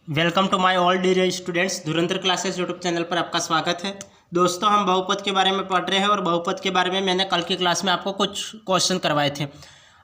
Welcome to my all dear students. Dhurandhar classes YouTube channel पर आपका स्वागत है। दोस्तों, हम बहुपद के बारे में पढ़ रहे हैं और बहुपद के बारे में मैंने कल की क्लास में आपको कुछ क्वेश्चन करवाए थे।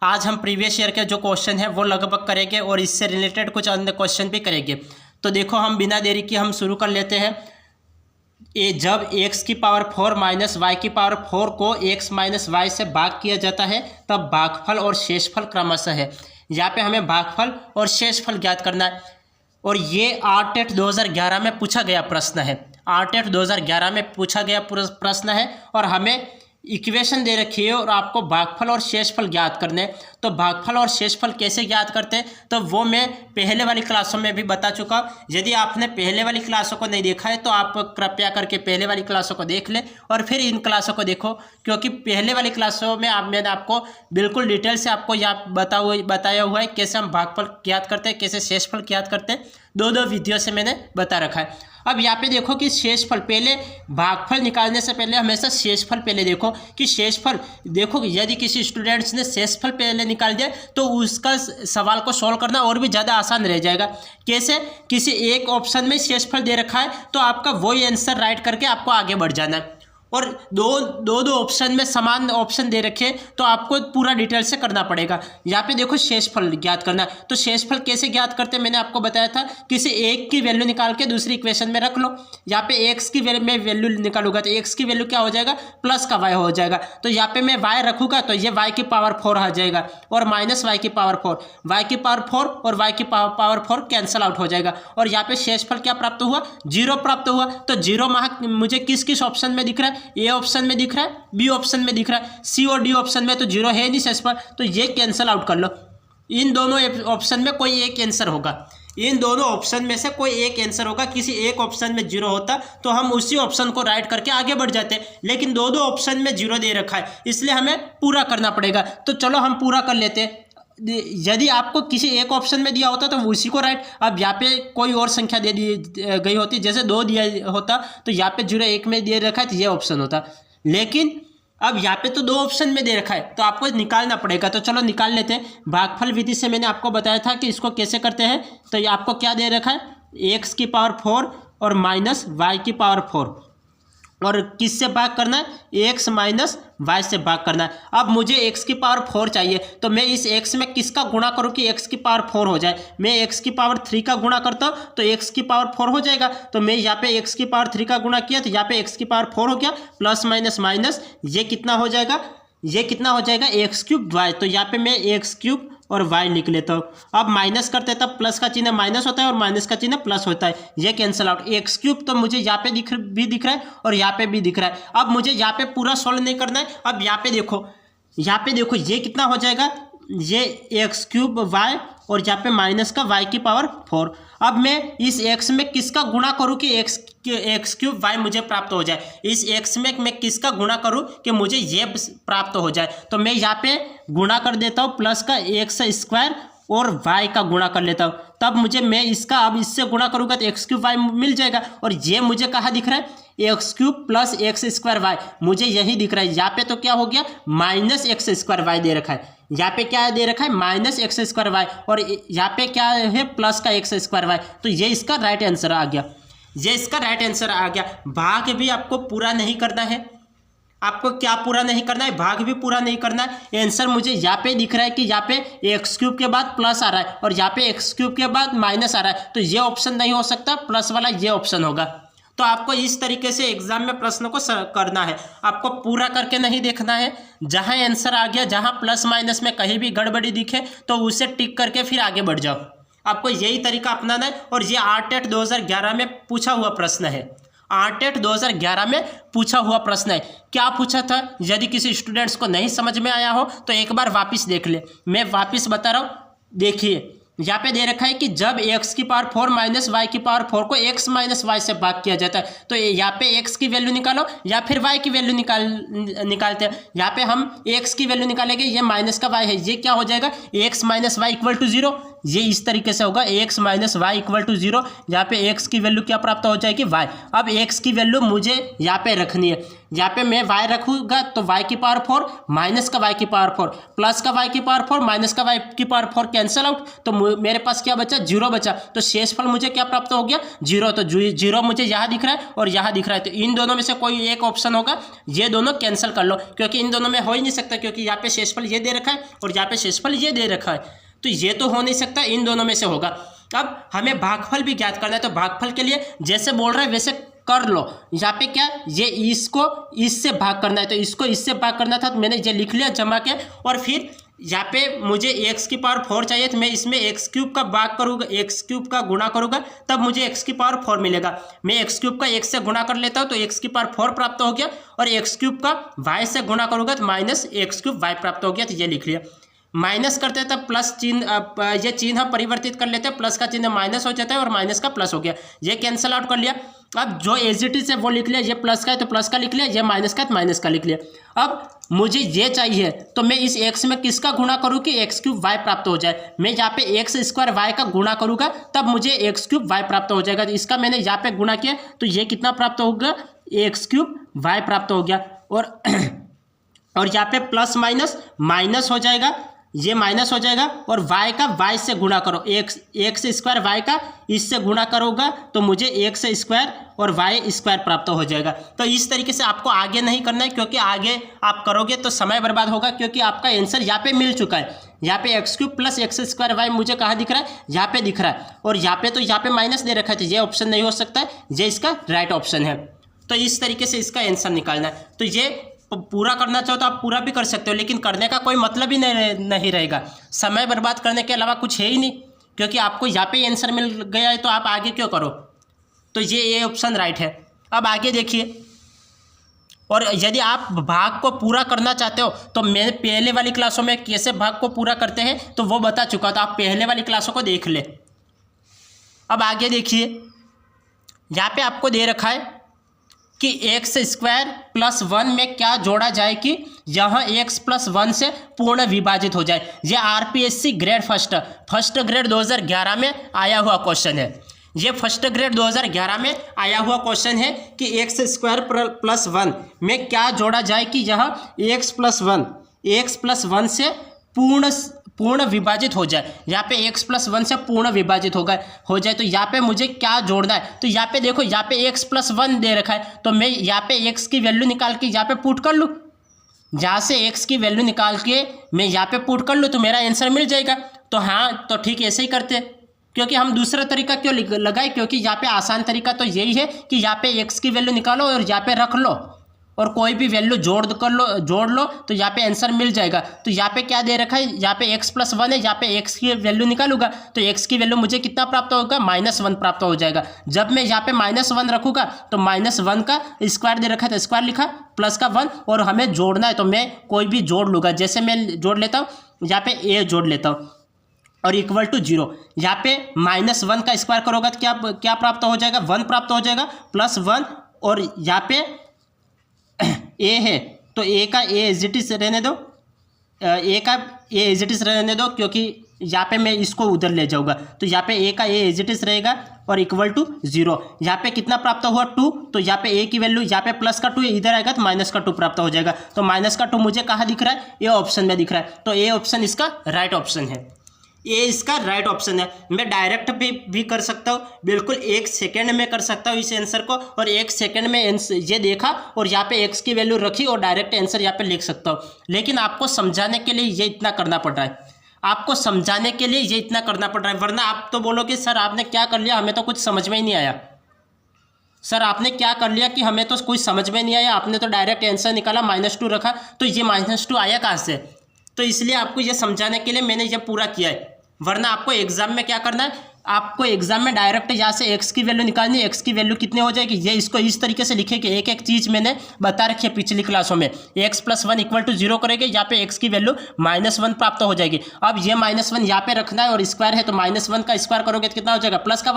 आज हम प्रीवियस ईयर के जो क्वेश्चन है वो लगभग करेंगे और इससे रिलेटेड कुछ अन्य क्वेश्चन भी करेंगे। तो देखो, हम बिना देरी के हम शुरू कर लेते हैं। जब x की पावर 4 माइनस वाई की पावर 4 को x माइनस वाई से भाग किया जाता है तब भागफल और शेषफल क्रमशः है। यहाँ पे हमें भागफल और शेषफल ज्ञात करना है और ये आरटेट 2011 में पूछा गया प्रश्न है। आरटेट 2011 में पूछा गया प्रश्न है और हमें इक्वेशन दे रखी है और आपको भागफल और शेषफल ज्ञात करने हैं। तो भागफल और शेषफल कैसे ज्ञात करते हैं तो वो मैं पहले वाली क्लासों में भी बता चुका हूँ। यदि आपने पहले वाली क्लासों को नहीं देखा है तो आप कृपया करके पहले वाली क्लासों को देख लें और फिर इन क्लासों को देखो, क्योंकि पहले वाली क्लासों में मैंने आपको बिल्कुल डिटेल से आपको यहाँ बताया हुआ है कैसे हम भागफल ज्ञात करते हैं, कैसे शेषफल ज्ञात करते हैं। दो विधियों से मैंने बता रखा है। अब यहाँ पे देखो कि शेषफल, पहले भागफल निकालने से पहले हमेशा शेषफल पहले देखो कि शेषफल, देखो यदि किसी स्टूडेंट्स ने शेषफल पहले निकाल दिया तो उसका सवाल को सॉल्व करना और भी ज़्यादा आसान रह जाएगा। कैसे? किसी एक ऑप्शन में शेषफल दे रखा है तो आपका वही आंसर राइट करके आपको आगे बढ़ जाना है, और दो ऑप्शन में समान ऑप्शन दे रखे तो आपको पूरा डिटेल से करना पड़ेगा। यहाँ पे देखो शेषफल ज्ञात करना, तो शेषफल कैसे ज्ञात करते हैं मैंने आपको बताया था। किसी एक की वैल्यू निकाल के दूसरी इक्वेशन में रख लो। यहाँ पे एक्स की मैं वैल्यू निकालूंगा तो एक्स की वैल्यू क्या हो जाएगा, प्लस का वाई हो जाएगा। तो यहाँ पे मैं वाई रखूंगा तो ये वाई की पावर 4 आ जाएगा और माइनस वाई की पावर 4, वाई की पावर 4 और वाई की पावर 4 कैंसल आउट हो जाएगा। और यहाँ पे शेषफल क्या प्राप्त हुआ, 0 प्राप्त हुआ। तो 0 मुझे किस किस ऑप्शन में दिख रहा है, ए ऑप्शन में दिख रहा है, बी ऑप्शन में दिख रहा है, सी और डी ऑप्शन में तो 0 है नहीं शेषफल, तो ये कैंसल आउट कर लो। इन दोनों ऑप्शन में कोई एक आंसर होगा, इन दोनों ऑप्शन में से कोई एक आंसर होगा। किसी एक ऑप्शन में 0 होता तो हम उसी ऑप्शन को राइट करके आगे बढ़ जाते, लेकिन दो ऑप्शन में 0 दे रखा है इसलिए हमें पूरा करना पड़ेगा। तो चलो हम पूरा कर लेते हैं। यदि आपको किसी एक ऑप्शन में दिया होता तो उसी को राइट, अब यहाँ पे कोई और संख्या दे दी गई होती, जैसे 2 दिया होता तो यहाँ पे 0 1 में दे रखा है तो ये ऑप्शन होता, लेकिन अब यहाँ पे तो 2 ऑप्शन में दे रखा है तो आपको निकालना पड़ेगा। तो चलो निकाल लेते हैं। भागफल विधि से मैंने आपको बताया था कि इसको कैसे करते हैं। तो ये आपको क्या दे रखा है, एक्स की पावर 4 और माइनस वाई की पावर 4, और किससे भाग करना है, x माइनस वाई से भाग करना है। अब मुझे x की पावर 4 चाहिए तो मैं इस x में किसका गुणा करूं कि x की पावर 4 हो जाए। मैं x की पावर 3 का गुणा करता हूं तो x की पावर 4 हो जाएगा। तो मैं यहाँ पे x की पावर 3 का गुणा किया तो यहाँ पे x की पावर 4 हो गया, प्लस माइनस माइनस ये कितना हो जाएगा, ये कितना हो जाएगा एक्स क्यूब वाई। तो यहाँ पे मैं एक्स क्यूब और y लिख लेता हूँ। अब माइनस करते तब प्लस का चिन्ह माइनस होता है और माइनस का चिन्ह प्लस होता है, ये कैंसिल आउट। एक्स क्यूब तो मुझे यहाँ पे दिख रहा है और यहाँ पे भी दिख रहा है। अब मुझे यहाँ पे पूरा सॉल्व नहीं करना है। अब यहाँ पे देखो ये कितना हो जाएगा, ये एक्स क्यूब वाई और यहाँ पे माइनस का वाई की पावर 4। अब मैं इस x में किसका गुणा करूँ कि एक्स क्यूब वाई मुझे प्राप्त हो जाए। इस x में मैं किसका गुणा करूँ कि मुझे ये प्राप्त हो जाए। तो मैं यहाँ पे गुणा कर देता हूँ, प्लस का एक्स स्क्वायर और y का गुणा कर लेता हूँ। तब मैं इसका अब इससे गुणा करूँगा तो एक्स क्यूब वाई मिल जाएगा। और ये मुझे कहाँ दिख रहा है, x cube plus x square y, मुझे यही दिख रहा है। यहाँ पे तो क्या हो गया, minus x square why they रखा है। यहाँ पे क्या दे रखा है, माइनस एक्स स्क्वायर वाई, और यहाँ पे क्या है, प्लस का एक्स स्क्वायर वाई। तो ये इसका राइट आंसर आ गया, ये इसका राइट आंसर आ गया। भाग भी आपको पूरा नहीं करना है। आपको क्या पूरा नहीं करना है, भाग भी पूरा नहीं करना है। आंसर मुझे यहाँ पे दिख रहा है कि यहाँ पे एक्स क्यूब के बाद प्लस आ रहा है और यहाँ पे एक्स क्यूब के बाद माइनस आ रहा है, तो ये ऑप्शन नहीं हो सकता, प्लस वाला ये ऑप्शन होगा। तो आपको इस तरीके से एग्जाम में प्रश्न को करना है, आपको पूरा करके नहीं देखना है। जहां आंसर आ गया, जहां प्लस माइनस में कहीं भी गड़बड़ी दिखे तो उसे टिक करके फिर आगे बढ़ जाओ। आपको यही तरीका अपनाना है। और ये आरटेट 2011 में पूछा हुआ प्रश्न है, आरटेट 2011 में पूछा हुआ प्रश्न है। क्या पूछा था, यदि किसी स्टूडेंट्स को नहीं समझ में आया हो तो एक बार वापस देख ले, मैं वापस बता रहा हूँ। देखिए यहाँ पे दे रखा है कि जब x की पावर 4 माइनस वाई की पावर 4 को x माइनस वाई से भाग किया जाता है तो यहाँ पे x की वैल्यू निकालो या फिर y की वैल्यू निकालते हैं। यहाँ पे हम x की वैल्यू निकालेंगे, ये माइनस का y है, ये क्या हो जाएगा, x minus y equal to 0। ये इस तरीके से होगा x minus y equal to 0। यहाँ पे x की वैल्यू क्या प्राप्त हो जाएगी y। अब x की वैल्यू मुझे यहाँ पे रखनी है। यहाँ पे मैं y रखूँगा तो y की पावर 4 माइनस का y की पावर 4 प्लस का y की पावर 4 माइनस का y की पावर 4 कैंसिल आउट, तो मेरे पास क्या बचा 0 बचा। तो शेषफल मुझे क्या प्राप्त हो गया 0। तो 0 मुझे यहाँ दिख रहा है और यहाँ दिख रहा है, तो इन दोनों में से कोई एक ऑप्शन होगा। ये दोनों कैंसिल कर लो क्योंकि इन दोनों में हो ही नहीं सकता, क्योंकि यहाँ पे शेषफल ये दे रखा है और यहाँ पे शेषफल ये दे रखा है, तो ये तो हो नहीं सकता, इन दोनों में से होगा। अब हमें भागफल भी ज्ञात करना है, तो भागफल के लिए जैसे बोल रहा है वैसे कर लो। यहाँ पे क्या ये इसको इससे भाग करना है, तो इसको इससे भाग करना था, तो मैंने ये लिख लिया जमा के। और फिर यहाँ पे मुझे x की पावर 4 चाहिए, तो मैं इसमें x क्यूब का भाग करूँगा, x क्यूब का गुणा करूँगा, तब मुझे x की पावर 4 मिलेगा। मैं x क्यूब का x से गुणा कर लेता हूँ तो x की पावर 4 प्राप्त हो गया, और x क्यूब का y से गुणा करूँगा तो माइनस x क्यूब y प्राप्त हो गया। तो ये लिख लिया। माइनस करते हैं तब प्लस चिन्ह, ये चिन्ह हम परिवर्तित कर लेते हैं, प्लस का चिन्ह माइनस हो जाता है और माइनस का प्लस हो गया, ये कैंसिल आउट कर लिया। अब जो एज इट इज है वो लिख लिया, ये प्लस का है तो प्लस का लिख लिया, ये माइनस का है तो माइनस का लिख लिया। अब मुझे ये चाहिए तो मैं इस x में किसका गुणा करूँ कि x क्यूब y प्राप्त हो जाए। मैं यहाँ पे x स्क्वायर y का गुणा करूँगा तब मुझे x क्यूब y प्राप्त हो जाएगा। तो इसका मैंने यहाँ पे गुणा किया तो ये कितना प्राप्त होगा x क्यूब y प्राप्त हो गया। और यहाँ पे प्लस माइनस माइनस हो जाएगा, ये माइनस हो जाएगा, और y का y से गुणा करो, x स्क्वायर y का इससे गुणा करोगा तो मुझे x स्क्वायर और y स्क्वायर प्राप्त हो जाएगा। तो इस तरीके से आपको आगे नहीं करना है, क्योंकि आगे आप करोगे तो समय बर्बाद होगा, क्योंकि आपका आंसर यहाँ पे मिल चुका है। यहाँ पे x cube plus x square y मुझे कहाँ दिख रहा है, यहाँ पे दिख रहा है, और यहाँ पे माइनस दे रखा है, तो ये ऑप्शन नहीं हो सकता है, ये इसका राइट ऑप्शन है। तो इस तरीके से इसका आंसर निकालना है। तो ये पूरा करना चाहो तो आप पूरा भी कर सकते हो, लेकिन करने का कोई मतलब ही नहीं रहेगा, समय बर्बाद करने के अलावा कुछ है ही नहीं, क्योंकि आपको यहाँ पे आंसर मिल गया है तो आप आगे क्यों करो। तो ये ऑप्शन राइट है। अब आगे देखिए, और यदि आप भाग को पूरा करना चाहते हो तो मैंने पहले वाली क्लासों में कैसे भाग को पूरा करते हैं तो वो बता चुका, तो आप पहले वाली क्लासों को देख ले। अब आगे देखिए, यहाँ पे आपको दे रखा है कि एक्स स्क्वायर प्लस 1 में क्या जोड़ा जाए कि यहाँ x प्लस 1 से पूर्ण विभाजित हो जाए। ये आरपीएससी ग्रेड फर्स्ट ग्रेड 2011 में आया हुआ क्वेश्चन है। ये फर्स्ट ग्रेड 2011 में आया हुआ क्वेश्चन है कि एक्स स्क्वायर प्लस 1 में क्या जोड़ा जाए कि यहाँ x प्लस 1 से पूर्ण विभाजित हो जाए। यहाँ पे x प्लस 1 से पूर्ण विभाजित हो जाए, तो यहाँ पे मुझे क्या जोड़ना है। तो यहाँ पे देखो, यहाँ पे x प्लस 1 दे रखा है, तो मैं यहाँ पे x की वैल्यू निकाल के यहाँ पे पुट कर लूँ। जहाँ से x की वैल्यू निकाल के मैं यहाँ पे पुट कर लूँ तो मेरा आंसर मिल जाएगा। तो हाँ, तो ठीक ऐसे ही करते हैं, क्योंकि हम दूसरा तरीका क्यों लगाए, क्योंकि यहाँ पे आसान तरीका तो यही है कि यहाँ पे x की वैल्यू निकालो और यहाँ पे रख लो और कोई भी वैल्यू जोड़ लो तो यहाँ पे आंसर मिल जाएगा। तो यहाँ पे क्या दे रखा है, यहाँ पे x प्लस 1 है, यहाँ पे x की वैल्यू निकालूंगा तो x की वैल्यू मुझे कितना प्राप्त होगा, -1 प्राप्त हो जाएगा। जब मैं यहाँ पे -1 रखूँगा तो -1 का स्क्वायर दे रखा है तो स्क्वायर लिखा, प्लस का 1, और हमें जोड़ना है तो मैं कोई भी जोड़ लूँगा। जैसे मैं जोड़ लेता हूँ, यहाँ पे a जोड़ लेता हूँ और इक्वल टू 0। यहाँ पे -1 का स्क्वायर करोगे तो क्या प्राप्त हो जाएगा, 1 प्राप्त हो जाएगा, प्लस 1, और यहाँ पे a है तो a का a एज इट इज रहने दो, रहने दो, क्योंकि यहाँ पे मैं इसको उधर ले जाऊँगा। तो यहाँ पे a का a एज इट इज रहेगा और इक्वल टू 0। यहाँ पे कितना प्राप्त हुआ 2, तो यहाँ पे a की वैल्यू, यहाँ पे प्लस का 2 इधर आएगा तो माइनस का 2 प्राप्त हो जाएगा। तो माइनस का 2 मुझे कहाँ दिख रहा है, ए ऑप्शन में दिख रहा है। तो ए ऑप्शन इसका राइट ऑप्शन है, ये इसका राइट ऑप्शन है। मैं डायरेक्ट भी कर सकता हूँ, बिल्कुल 1 सेकेंड में कर सकता हूँ इस आंसर को, और 1 सेकेंड में ये देखा और यहाँ पे x की वैल्यू रखी और डायरेक्ट आंसर यहाँ पे लिख सकता हूँ। लेकिन आपको समझाने के लिए ये इतना करना पड़ रहा है, वरना आप तो बोलोगे सर आपने क्या कर लिया, हमें तो कुछ समझ में ही नहीं आया। सर आपने क्या कर लिया कि हमें तो कुछ समझ में नहीं आया, आपने तो डायरेक्ट आंसर निकाला, -2 रखा, तो ये -2 आया कहाँ से। तो इसलिए आपको ये समझाने के लिए मैंने ये पूरा किया है, वरना आपको एग्जाम में क्या करना है, आपको एग्जाम में डायरेक्ट यहाँ से x की वैल्यू निकालनी है। x की वैल्यू कितनी हो जाएगी, ये इसको इस तरीके से लिखेंगे, एक एक चीज़ मैंने बता रखी है पिछली क्लासों में। x प्लस 1 इक्वल टू 0 करेंगे, यहाँ पे x की वैल्यू -1 प्राप्त हो जाएगी। अब ये -1 यहाँ पे रखना है और स्क्वायर है, तो -1 का स्क्वायर करोगे तो कितना हो जाएगा, प्लस का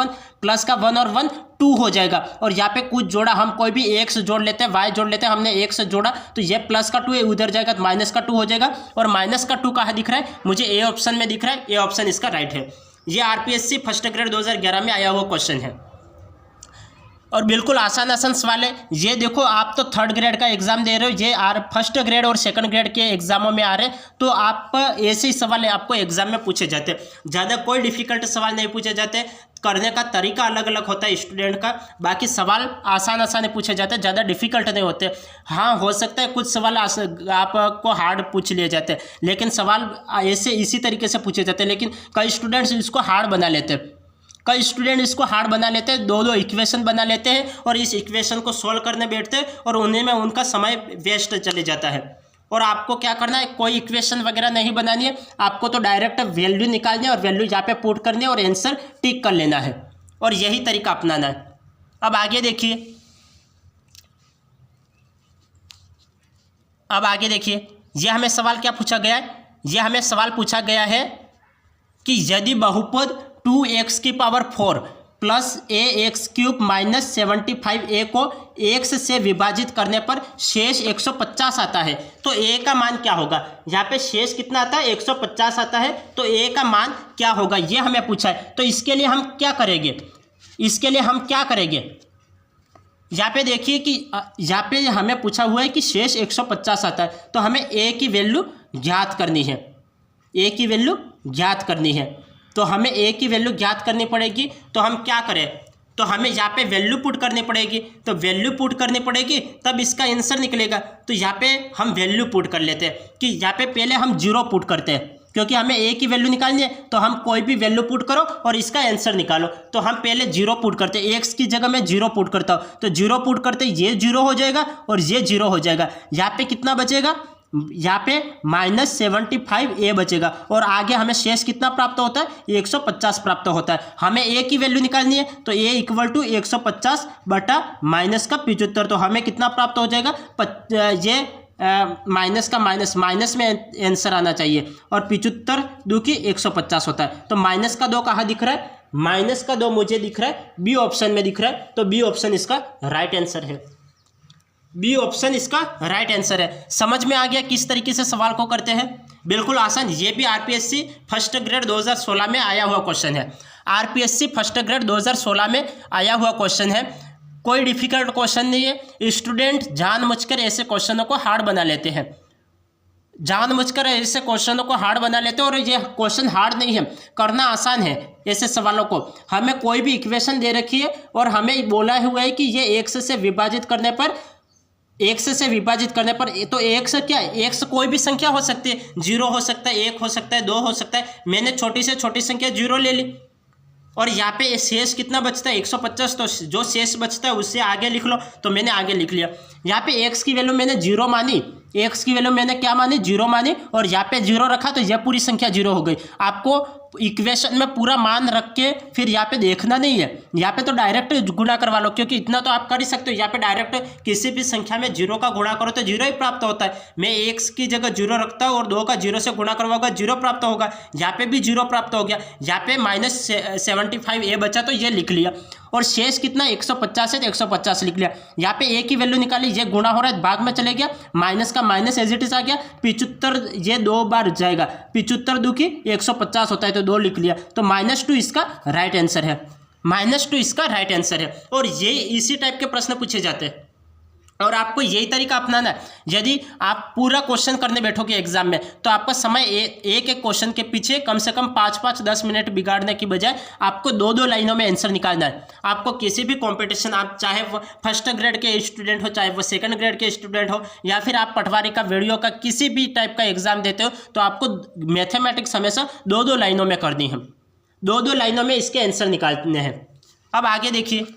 1 और 1 2 हो जाएगा। और यहाँ पे कुछ जोड़ा, हम कोई भी x जोड़ लेते हैं, y जोड़ लेते हैं, हमने x जोड़ा तो ये प्लस का 2 है, उधर जाएगा तो -2 हो जाएगा। और -2 कहाँ दिख रहा है, मुझे ए ऑप्शन में दिख रहा है, ए ऑप्शन इसका राइट है। ये आरपीएससी फर्स्ट ग्रेड 2011 में आया हुआ क्वेश्चन है और बिल्कुल आसान आसान सवाल है। ये देखो, आप तो थर्ड ग्रेड का एग्जाम दे रहे हो, ये फर्स्ट ग्रेड और सेकंड ग्रेड के एग्जामों में आ रहे हैं, तो आप ऐसे ही सवाल आपको एग्जाम में पूछे जाते हैं। ज़्यादा कोई डिफिकल्ट सवाल नहीं पूछे जाते, करने का तरीका अलग अलग होता है स्टूडेंट का, बाकी सवाल आसान आसान पूछे जाते हैं, ज़्यादा डिफिकल्ट नहीं होते। हाँ, हो सकता है कुछ सवाल आपको हार्ड पूछ लिए जाते हैं, लेकिन सवाल ऐसे इसी तरीके से पूछे जाते हैं, लेकिन कई स्टूडेंट्स इसको हार्ड बना लेते हैं। कई स्टूडेंट इसको हार्ड बना लेते हैं, दो इक्वेशन बना लेते हैं और इस इक्वेशन को सॉल्व करने बैठते हैं और उन्हीं में उनका समय वेस्ट चले जाता है। और आपको क्या करना है, कोई इक्वेशन वगैरह नहीं बनानी है, आपको तो डायरेक्ट वैल्यू निकालनी है और वैल्यू यहाँ पे पुट करनी है और आंसर टिक कर लेना है, और यही तरीका अपनाना है। अब आगे देखिए, ये हमें सवाल क्या पूछा गया है, ये हमें सवाल पूछा गया है कि यदि बहुपद 2x की power 4 plus ax³ minus 75a को x से विभाजित करने पर शेष 150 आता है, तो a का मान क्या होगा। यहाँ पे शेष कितना आता है, 150 आता है, तो a का मान क्या होगा ये हमें पूछा है। तो इसके लिए हम क्या करेंगे, यहाँ पे देखिए कि यहाँ पे हमें पूछा हुआ है कि शेष 150 आता है, तो हमें a की वैल्यू ज्ञात करनी है, तो हमें a की वैल्यू ज्ञात करनी पड़ेगी। तो हम क्या करें, तो हमें यहाँ पे वैल्यू पुट करनी पड़ेगी, तो वैल्यू पुट करनी पड़ेगी तब इसका आंसर निकलेगा। तो यहाँ पे हम वैल्यू पुट कर लेते हैं कि यहाँ पे पहले हम 0 पुट करते हैं, क्योंकि हमें a की वैल्यू निकालनी है, तो हम कोई भी वैल्यू पुट करो और इसका आंसर निकालो। तो हम पहले 0 पुट करते हैं, x की जगह मैं 0 पुट करता हूँ, तो 0 पुट करते ये 0 हो जाएगा और ये 0 हो जाएगा। यहाँ पे कितना बचेगा, यहाँ पे -75a बचेगा और आगे हमें शेष कितना प्राप्त होता है, 150 प्राप्त होता है। हमें a की वैल्यू निकालनी है, तो a = 150 बटा माइनस का 75, तो हमें कितना प्राप्त हो जाएगा, ये माइनस का माइनस में आंसर आना चाहिए और 75 2 की 150 होता है। तो माइनस का 2 कहाँ दिख रहा है, माइनस का 2 मुझे दिख रहा है बी ऑप्शन में दिख रहा है, तो बी ऑप्शन इसका राइट आंसर है। बी ऑप्शन इसका राइट आंसर है। समझ में आ गया किस तरीके से सवाल को करते हैं, बिल्कुल आसान। ये भी आरपीएससी फर्स्ट ग्रेड 2016 में आया हुआ क्वेश्चन है, आरपीएससी फर्स्ट ग्रेड 2016 में आया हुआ क्वेश्चन है, कोई डिफिकल्ट क्वेश्चन नहीं है। स्टूडेंट जानबूझकर ऐसे क्वेश्चनों को हार्ड बना लेते हैं, और ये क्वेश्चन हार्ड नहीं है, करना आसान है ऐसे सवालों को। हमें कोई भी इक्वेशन दे रखी है और हमें बोला हुआ है कि ये x से विभाजित करने पर तो x क्या है, x कोई भी संख्या हो सकती है, 0 हो सकता है, 1 हो सकता है, 2 हो सकता है। मैंने छोटी से छोटी संख्या 0 ले ली और यहाँ पे शेष कितना बचता है, 150, तो जो शेष बचता है उससे आगे लिख लो, तो मैंने आगे लिख लिया। यहाँ पे x की वैल्यू मैंने 0 मानी, x की वैल्यू मैंने क्या मानी, 0 मानी, और यहाँ पे 0 रखा तो यह पूरी संख्या 0 हो गई। आपको इक्वेशन में पूरा मान रख के फिर यहाँ पे देखना नहीं है, यहाँ पे तो डायरेक्ट गुणा करवा लो, क्योंकि इतना तो आप कर ही सकते हो। यहाँ पे डायरेक्ट किसी भी संख्या में 0 का गुणा करो तो 0 ही प्राप्त होता है। मैं x की जगह 0 रखता हूँ और 2 का 0 से गुणा करवाऊंगा, 0 प्राप्त होगा। यहाँ पे भी 0 प्राप्त हो गया, यहाँ पे -75a बचा तो ये लिख लिया, और शेष कितना 150 है तो 150 लिख लिया। यहाँ पे a की वैल्यू निकाली, ये गुणा हो रहा है, भाग में चले गया, माइनस का माइनस एज इट इज आ गया, 75 ये 2 बार जाएगा, 75 2 की 150 होता है, तो 2 लिख लिया। तो -2 इसका राइट आंसर है, -2 इसका राइट आंसर है। और ये इसी टाइप के प्रश्न पूछे जाते हैं और आपको यही तरीका अपनाना है। यदि आप पूरा क्वेश्चन करने बैठोगे एग्जाम में, तो आपका समय एक क्वेश्चन के पीछे कम से कम 5-5-10 मिनट बिगाड़ने की बजाय आपको 2-2 लाइनों में आंसर निकालना है। आपको किसी भी कंपटीशन, आप चाहे वो फर्स्ट ग्रेड के स्टूडेंट हो, चाहे वो सेकंड ग्रेड के स्टूडेंट हो, या फिर आप पटवारी का, वीडियो का, किसी भी टाइप का एग्जाम देते हो, तो आपको मैथमेटिक्स हमेशा 2-2 लाइनों में करनी है, 2-2 लाइनों में इसके आंसर निकालने हैं। अब आगे देखिए,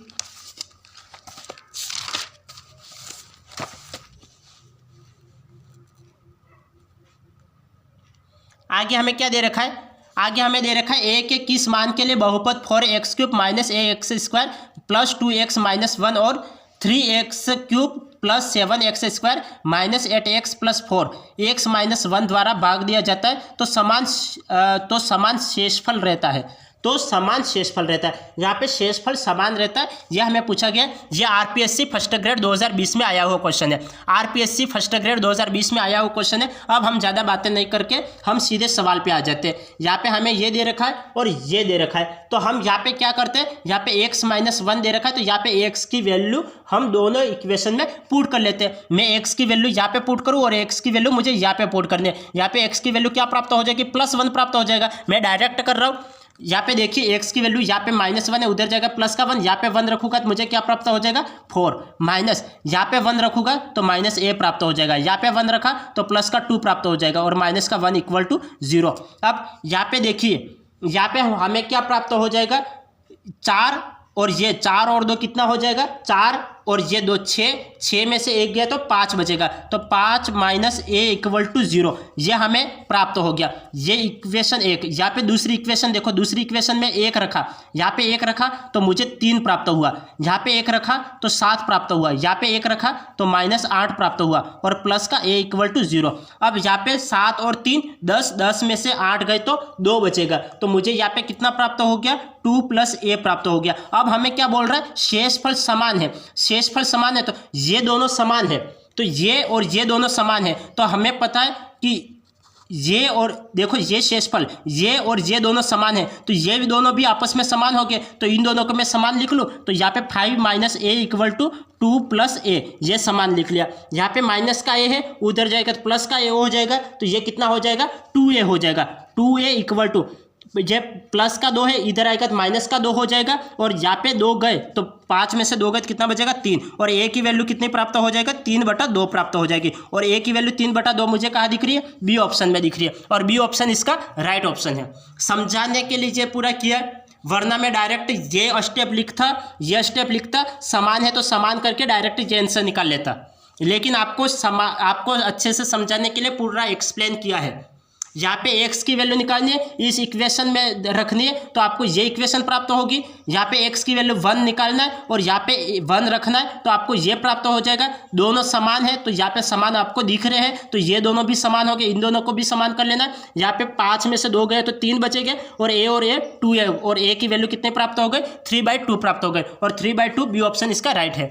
आगे हमें क्या दे रखा है, आगे हमें दे रखा है a के किस मान के लिए बहुपद 4x³ minus ax² plus 2x minus 1 और 3x³ plus 7x² minus 8x plus 4 x minus 1 द्वारा भाग दिया जाता है, तो समान शेषफल रहता है। तो समान शेषफल रहता है। यहाँ पे शेषफल समान रहता है, यह हमें पूछा गया। ये आरपीएससी फर्स्ट ग्रेड 2020 में आया हुआ क्वेश्चन है। आरपीएससी फर्स्ट ग्रेड 2020 में आया हुआ क्वेश्चन है। अब हम ज़्यादा बातें नहीं करके हम सीधे सवाल पे आ जाते हैं। यहाँ पे हमें ये दे रखा है और ये दे रखा है, तो हम यहाँ पे क्या करते हैं, यहाँ पे x - 1 दे रखा है, तो यहाँ पे x की वैल्यू हम दोनों इक्वेशन में पुट कर लेते हैं। मैं x की वैल्यू यहाँ पे पुट करूँ और x की वैल्यू मुझे यहाँ पे पुट करनी है। यहाँ पे x की वैल्यू क्या प्राप्त हो जाएगी, +1 प्राप्त हो जाएगा। मैं डायरेक्ट कर रहा हूँ। यहाँ पे देखिए x की वैल्यू यहाँ पे -1 है, उधर जाएगा +1, यहाँ पे 1 रखूंगा तो मुझे क्या प्राप्त हो जाएगा 4, माइनस यहाँ पे 1 रखूंगा तो -a प्राप्त हो जाएगा, यहाँ पे 1 रखा तो प्लस का 2 प्राप्त हो जाएगा और माइनस का 1 = 0। अब यहाँ पे देखिए, यहाँ पे हमें क्या प्राप्त हो जाएगा 4, और ये 4 और 2 कितना हो जाएगा 4, और ये 2 6 में से 1 गया तो 5 बचेगा, तो 5 - a = 0, ये हमें प्राप्त हो गया। ये इक्वेशन 1। यहाँ पे दूसरी इक्वेशन देखो, दूसरी इक्वेशन में 1 रखा, यहाँ पे 1 रखा तो मुझे 3 प्राप्त हुआ, यहाँ पे 1 रखा तो 7 प्राप्त हुआ, यहाँ पे 1 रखा तो -8 प्राप्त हुआ और प्लस का a = 0। अब यहाँ पे 7 और 3 10, 10 में से 8 गए तो 2 बचेगा, तो मुझे यहाँ पे कितना प्राप्त हो गया 2 + a प्राप्त हो गया। अब हमें क्या बोल रहा है, शेषफल समान है। शेषफल समान है तो ये दोनों समान है, तो ये और ये दोनों समान है, तो हमें पता है कि ये और देखो ये शेषफल, ये और ये दोनों समान है, तो ये भी दोनों भी आपस में समान हो गए, तो इन दोनों को मैं समान लिख लूँ, तो यहाँ पे 5 - a = 2 + a, ये समान लिख लिया। यहाँ पे माइनस का a है, उधर जाएगा तो प्लस का a हो जाएगा, तो ये कितना हो जाएगा 2a हो जाएगा। 2a = ये प्लस का 2 है, इधर आएगा तो माइनस का 2 हो जाएगा, और यहाँ पे 2 गए तो 5 में से 2 गए तो कितना बचेगा 3, और a की वैल्यू कितनी प्राप्त हो जाएगा 3/2 प्राप्त हो जाएगी, और a की वैल्यू 3/2 मुझे कहाँ दिख रही है, बी ऑप्शन में दिख रही है, और बी ऑप्शन इसका राइट ऑप्शन है। समझाने के लिए ये पूरा किया, वरना मैं डायरेक्ट ये स्टेप लिखता, समान है तो समान करके डायरेक्ट ये आंसर निकाल लेता, लेकिन आपको अच्छे से समझाने के लिए पूरा एक्सप्लेन किया है। यहाँ पे x की वैल्यू निकालनी है, इस इक्वेशन में रखनी है, तो आपको ये इक्वेशन प्राप्त होगी। यहाँ पे x की वैल्यू 1 निकालना है और यहाँ पे 1 रखना है, तो आपको ये प्राप्त हो जाएगा। दोनों समान है तो यहाँ पे समान आपको दिख रहे हैं, तो ये दोनों भी समान हो गए, इन दोनों को भी समान कर लेना है। यहाँ पे 5 में से 2 गए तो 3 बचेंगे, और a 2 है, और a की वैल्यू कितने प्राप्त हो गए 3/2 प्राप्त हो गए, और 3/2 बी ऑप्शन इसका राइट है।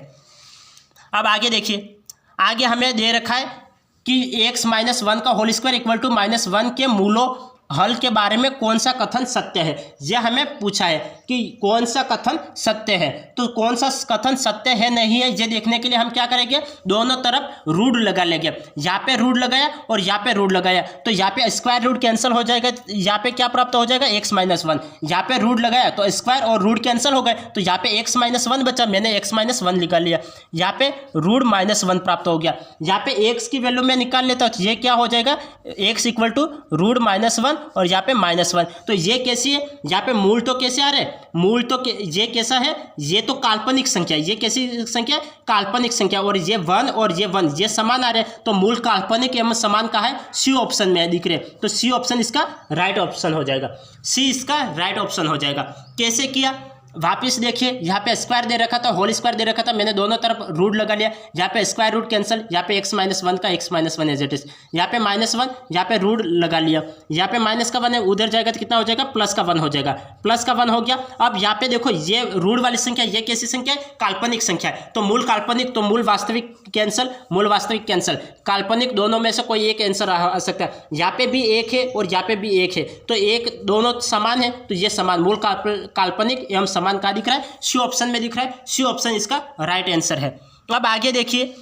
अब आगे देखिए, आगे हमें दे रखा है कि x - 1 का होल स्क्वायर = -1 के मूलों हल के बारे में कौन सा कथन सत्य है। यह हमें पूछा है कि कौन सा कथन सत्य है, तो कौन सा कथन सत्य है नहीं है ये देखने के लिए हम क्या करेंगे, दोनों तरफ रूट लगा लेंगे। यहाँ पे रूट लगाया और यहाँ पे रूट लगाया, तो यहाँ पे स्क्वायर रूट कैंसिल हो जाएगा, यहाँ पे क्या प्राप्त हो जाएगा x - 1। यहाँ पे रूट लगाया तो स्क्वायर और रूट कैंसिल हो गए, तो यहाँ पे x - 1 बचा, मैंने x - 1 निकाल लिया, यहाँ पे रूट -1 प्राप्त हो गया। यहाँ पे x की वैल्यू मैं निकाल लेता हूँ, तो ये क्या हो जाएगा x = रूट -1 और यहाँ पे -1, तो ये कैसी है, यहाँ पे मूल तो कैसे आ रहे हैं, मूल तो ये कैसा है, ये तो काल्पनिक संख्या, ये कैसी संख्या, काल्पनिक संख्या, और ये 1 और ये 1 ये समान आ रहे हैं, तो मूल काल्पनिक एवं समान का है सी ऑप्शन में दिख रहे, तो सी ऑप्शन इसका राइट ऑप्शन हो जाएगा, सी इसका राइट ऑप्शन हो जाएगा। कैसे किया, वापिस देखिए, यहाँ पे स्क्वायर दे रखा था, होल स्क्वायर दे रखा था, मैंने दोनों तरफ रूट लगा लिया, यहाँ पे स्क्वायर रूट कैंसिल, यहाँ पे x - 1 का x - 1 एज इट इज, यहाँ पे -1, यहाँ पे रूट लगा लिया, यहाँ पे माइनस का 1 है, उधर जाएगा तो कितना हो जाएगा प्लस का 1 हो जाएगा, प्लस का 1 हो गया। अब यहाँ पे देखो ये रूट वाली संख्या, ये कैसी संख्या है, काल्पनिक संख्या है, तो मूल काल्पनिक, तो मूल वास्तविक कैंसिल, मूल वास्तविक कैंसिल, काल्पनिक दोनों में से कोई एक आंसर आ सकता है। यहाँ पे भी 1 है और यहाँ पे भी 1 है, तो एक दोनों समान है, तो ये समान, मूल काल्पनिक एवं समान का दिख रहा है, सी ऑप्शन में दिख रहा है, सी ऑप्शन इसका राइट आंसर है। तो अब आगे देखिए,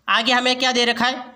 आगे हमें क्या दे रखा है,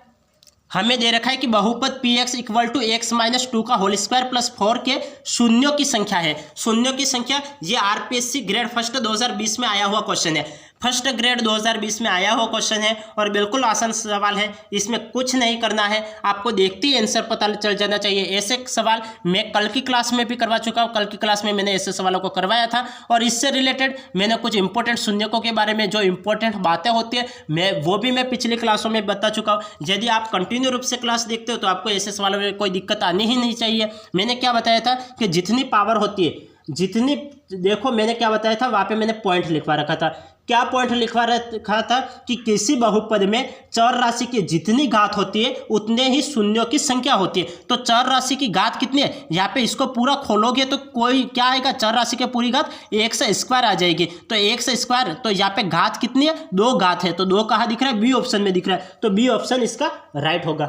हमें दे रखा है कि बहुपद px = x - 2 का होल स्क्वायर प्लस 4 के शून्यों की संख्या है। शून्यों की संख्या, ये आरपीएससी ग्रेड फर्स्ट 2020 में आया हुआ क्वेश्चन है, फर्स्ट ग्रेड 2020 में आया हुआ क्वेश्चन है, और बिल्कुल आसान सवाल है, इसमें कुछ नहीं करना है, आपको देखते ही आंसर पता चल जाना चाहिए। ऐसे सवाल मैं कल की क्लास में भी करवा चुका हूँ, कल की क्लास में मैंने ऐसे सवालों को करवाया था, और इससे रिलेटेड मैंने कुछ इंपॉर्टेंट शून्यकों के बारे में जो इंपॉर्टेंट बातें होती है वो भी मैं पिछली क्लासों में बता चुका हूँ। यदि आप कंटिन्यू रूप से क्लास देखते हो तो आपको ऐसे सवालों में कोई दिक्कत आनी ही नहीं चाहिए। मैंने क्या बताया था कि जितनी पावर होती है, जितनी, देखो मैंने क्या बताया था, वहाँ पे मैंने पॉइंट लिखवा रखा था क्या पॉइंट लिखवा रखा था कि किसी बहुपद में चर राशि की जितनी घात होती है उतने ही शून्यों की संख्या होती है। तो चर राशि की घात कितनी है, यहाँ पे इसको पूरा खोलोगे तो कोई क्या आएगा, चर राशि की पूरी घात एक्स स्क्वायर आ जाएगी। तो एक्स स्क्वायर, तो यहाँ पे घात कितनी है, 2 घात है। तो 2 कहाँ दिख रहा है, बी ऑप्शन में दिख रहा है। तो बी ऑप्शन इसका राइट होगा,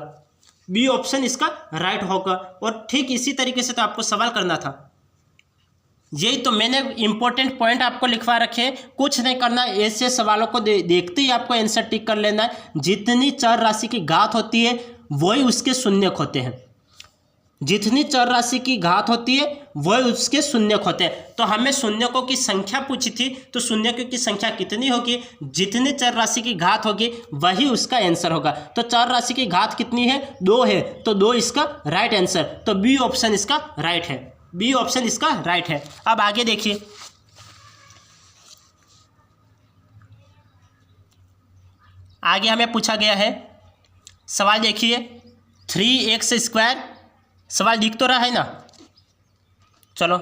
बी ऑप्शन इसका राइट होगा। और ठीक इसी तरीके से तो आपको सवाल करना था। यही तो मैंने इंपॉर्टेंट पॉइंट आपको लिखवा रखे, कुछ नहीं करना, ऐसे सवालों को देखते ही आपको आंसर टिक कर लेना है। जितनी चर राशि की घात होती है वही उसके शून्यक होते हैं, जितनी चर राशि की घात होती है वही उसके शून्यक होते हैं। तो हमें शून्यकों की संख्या पूछी थी, तो शून्यकों की संख्या कितनी होगी, जितनी चर राशि की घात होगी वही उसका आंसर होगा। तो चर राशि की घात कितनी है, 2 है, तो 2 इसका राइट आंसर। तो बी ऑप्शन इसका राइट है, बी ऑप्शन इसका राइट है। अब आगे देखिए, आगे हमें पूछा गया है सवाल, देखिए 3x², सवाल दिख तो रहा है ना, चलो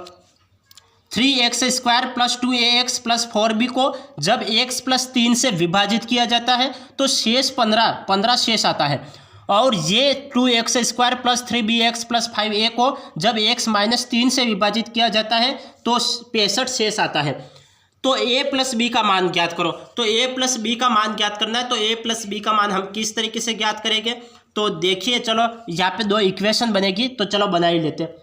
3x² + 2ax + 4b को जब x + 3 से विभाजित किया जाता है तो शेष 15 शेष आता है। और ये 2x² + 3bx + 5a को जब x - 3 से विभाजित किया जाता है तो 65 शेष आता है। तो a + b का मान ज्ञात करो। तो a + b का मान ज्ञात करना है। तो a + b का मान हम किस तरीके से ज्ञात करेंगे, तो देखिए, चलो यहाँ पे 2 इक्वेशन बनेगी, तो चलो बना ही लेते हैं।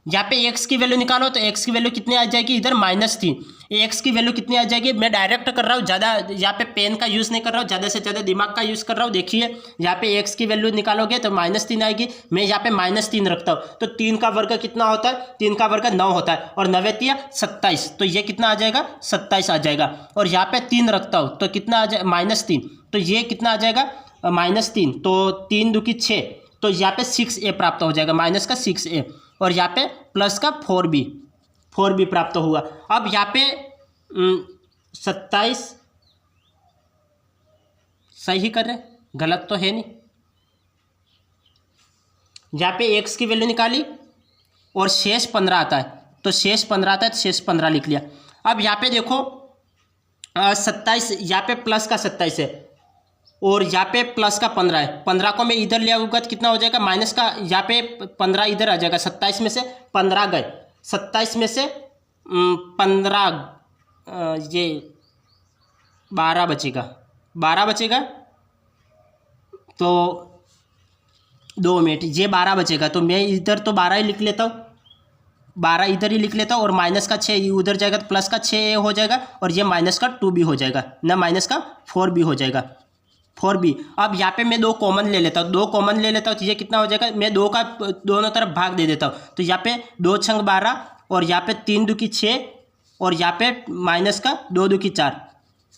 यहाँ पे x की वैल्यू निकालो, तो x की वैल्यू कितनी आ जाएगी, इधर -3। x की वैल्यू कितनी आ जाएगी, मैं डायरेक्ट कर रहा हूँ, ज़्यादा यहाँ पे पेन का यूज़ नहीं कर रहा हूँ, ज़्यादा से ज़्यादा दिमाग का यूज़ कर रहा हूँ। देखिए यहाँ पे x की वैल्यू निकालोगे तो -3 आएगी, मैं यहाँ पे -3 रखता हूँ। तो 3 का वर्ग कितना होता है, 3 का वर्ग 9 होता है, और 9 × 3 = 27, तो ये कितना आ जाएगा, 27 आ जाएगा। और यहाँ पे 3 रखता हूँ तो कितना आ जाए, -3, तो ये कितना आ जाएगा, -3, तो 3 × 2 = 6, तो यहाँ पे 6a प्राप्त हो जाएगा, माइनस का 6a, और यहाँ पे प्लस का 4b प्राप्त हुआ। अब यहाँ पे 27 सही कर रहे, गलत तो है नहीं। यहाँ पे x की वैल्यू निकाली और शेष 15 आता है, तो शेष 15 आता है, तो शेष 15 लिख लिया। अब यहाँ पे देखो 27, यहाँ पे प्लस का 27 है और यहाँ पे प्लस का 15 है। 15 को मैं इधर ले आऊँगा तो कितना हो जाएगा, माइनस का, यहाँ पे 15 इधर आ जाएगा। 27 में से 15 गए, 27 में से 15 ये 12 बचेगा, 12 बचेगा, तो 2 मिनट, ये 12 बचेगा, तो मैं इधर तो 12 ही लिख लेता हूँ, 12 इधर ही लिख लेता हूँ, और माइनस का 6 उधर जाएगा तो प्लस का 6 हो जाएगा, और ये माइनस का 2b हो जाएगा ना, माइनस का 4b हो जाएगा, 4b। अब यहाँ पे मैं 2 कॉमन ले लेता हूँ, 2 कॉमन ले लेता हूँ, तो ये कितना हो जाएगा, मैं 2 का दोनों तरफ भाग दे देता हूँ, तो यहाँ पे 2 × 12, और यहाँ पे 3 × 2 = 6, और यहाँ पे माइनस का 2 × 2 = 4।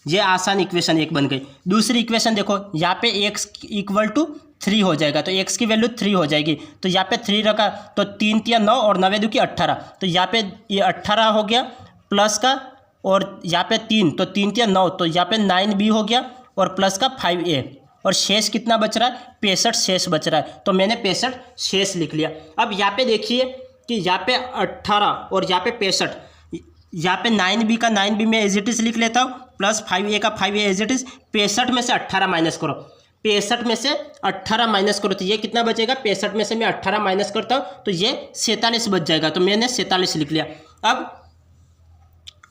ये आसान इक्वेशन 1 बन गई। दूसरी इक्वेशन देखो, यहाँ पे x = 3 हो जाएगा, तो x की वैल्यू 3 हो जाएगी, तो यहाँ पे 3 रखा, तो 3 × 3 = 9, और 9 × 2 = 18, तो यहाँ पे ये 18 हो गया प्लस का, और यहाँ पे 3, तो 3 × 3 = 9, तो यहाँ पे 9b हो गया, और प्लस का 5a, और शेष कितना बच रहा है, 65 शेष बच रहा है, तो मैंने 65 शेष लिख लिया। अब यहाँ पे देखिए कि यहाँ पे 18 और यहाँ पे 65, यहाँ पे 9b का 9b में एज इट इज़ लिख लेता हूँ, प्लस 5a का 5a एज इट इज़। 65 में से 18 माइनस करो, 65 में से 18 माइनस करो, तो ये कितना बचेगा, 65 में से मैं 18 माइनस करता हूँ तो ये 47 बच जाएगा, तो मैंने 47 लिख लिया।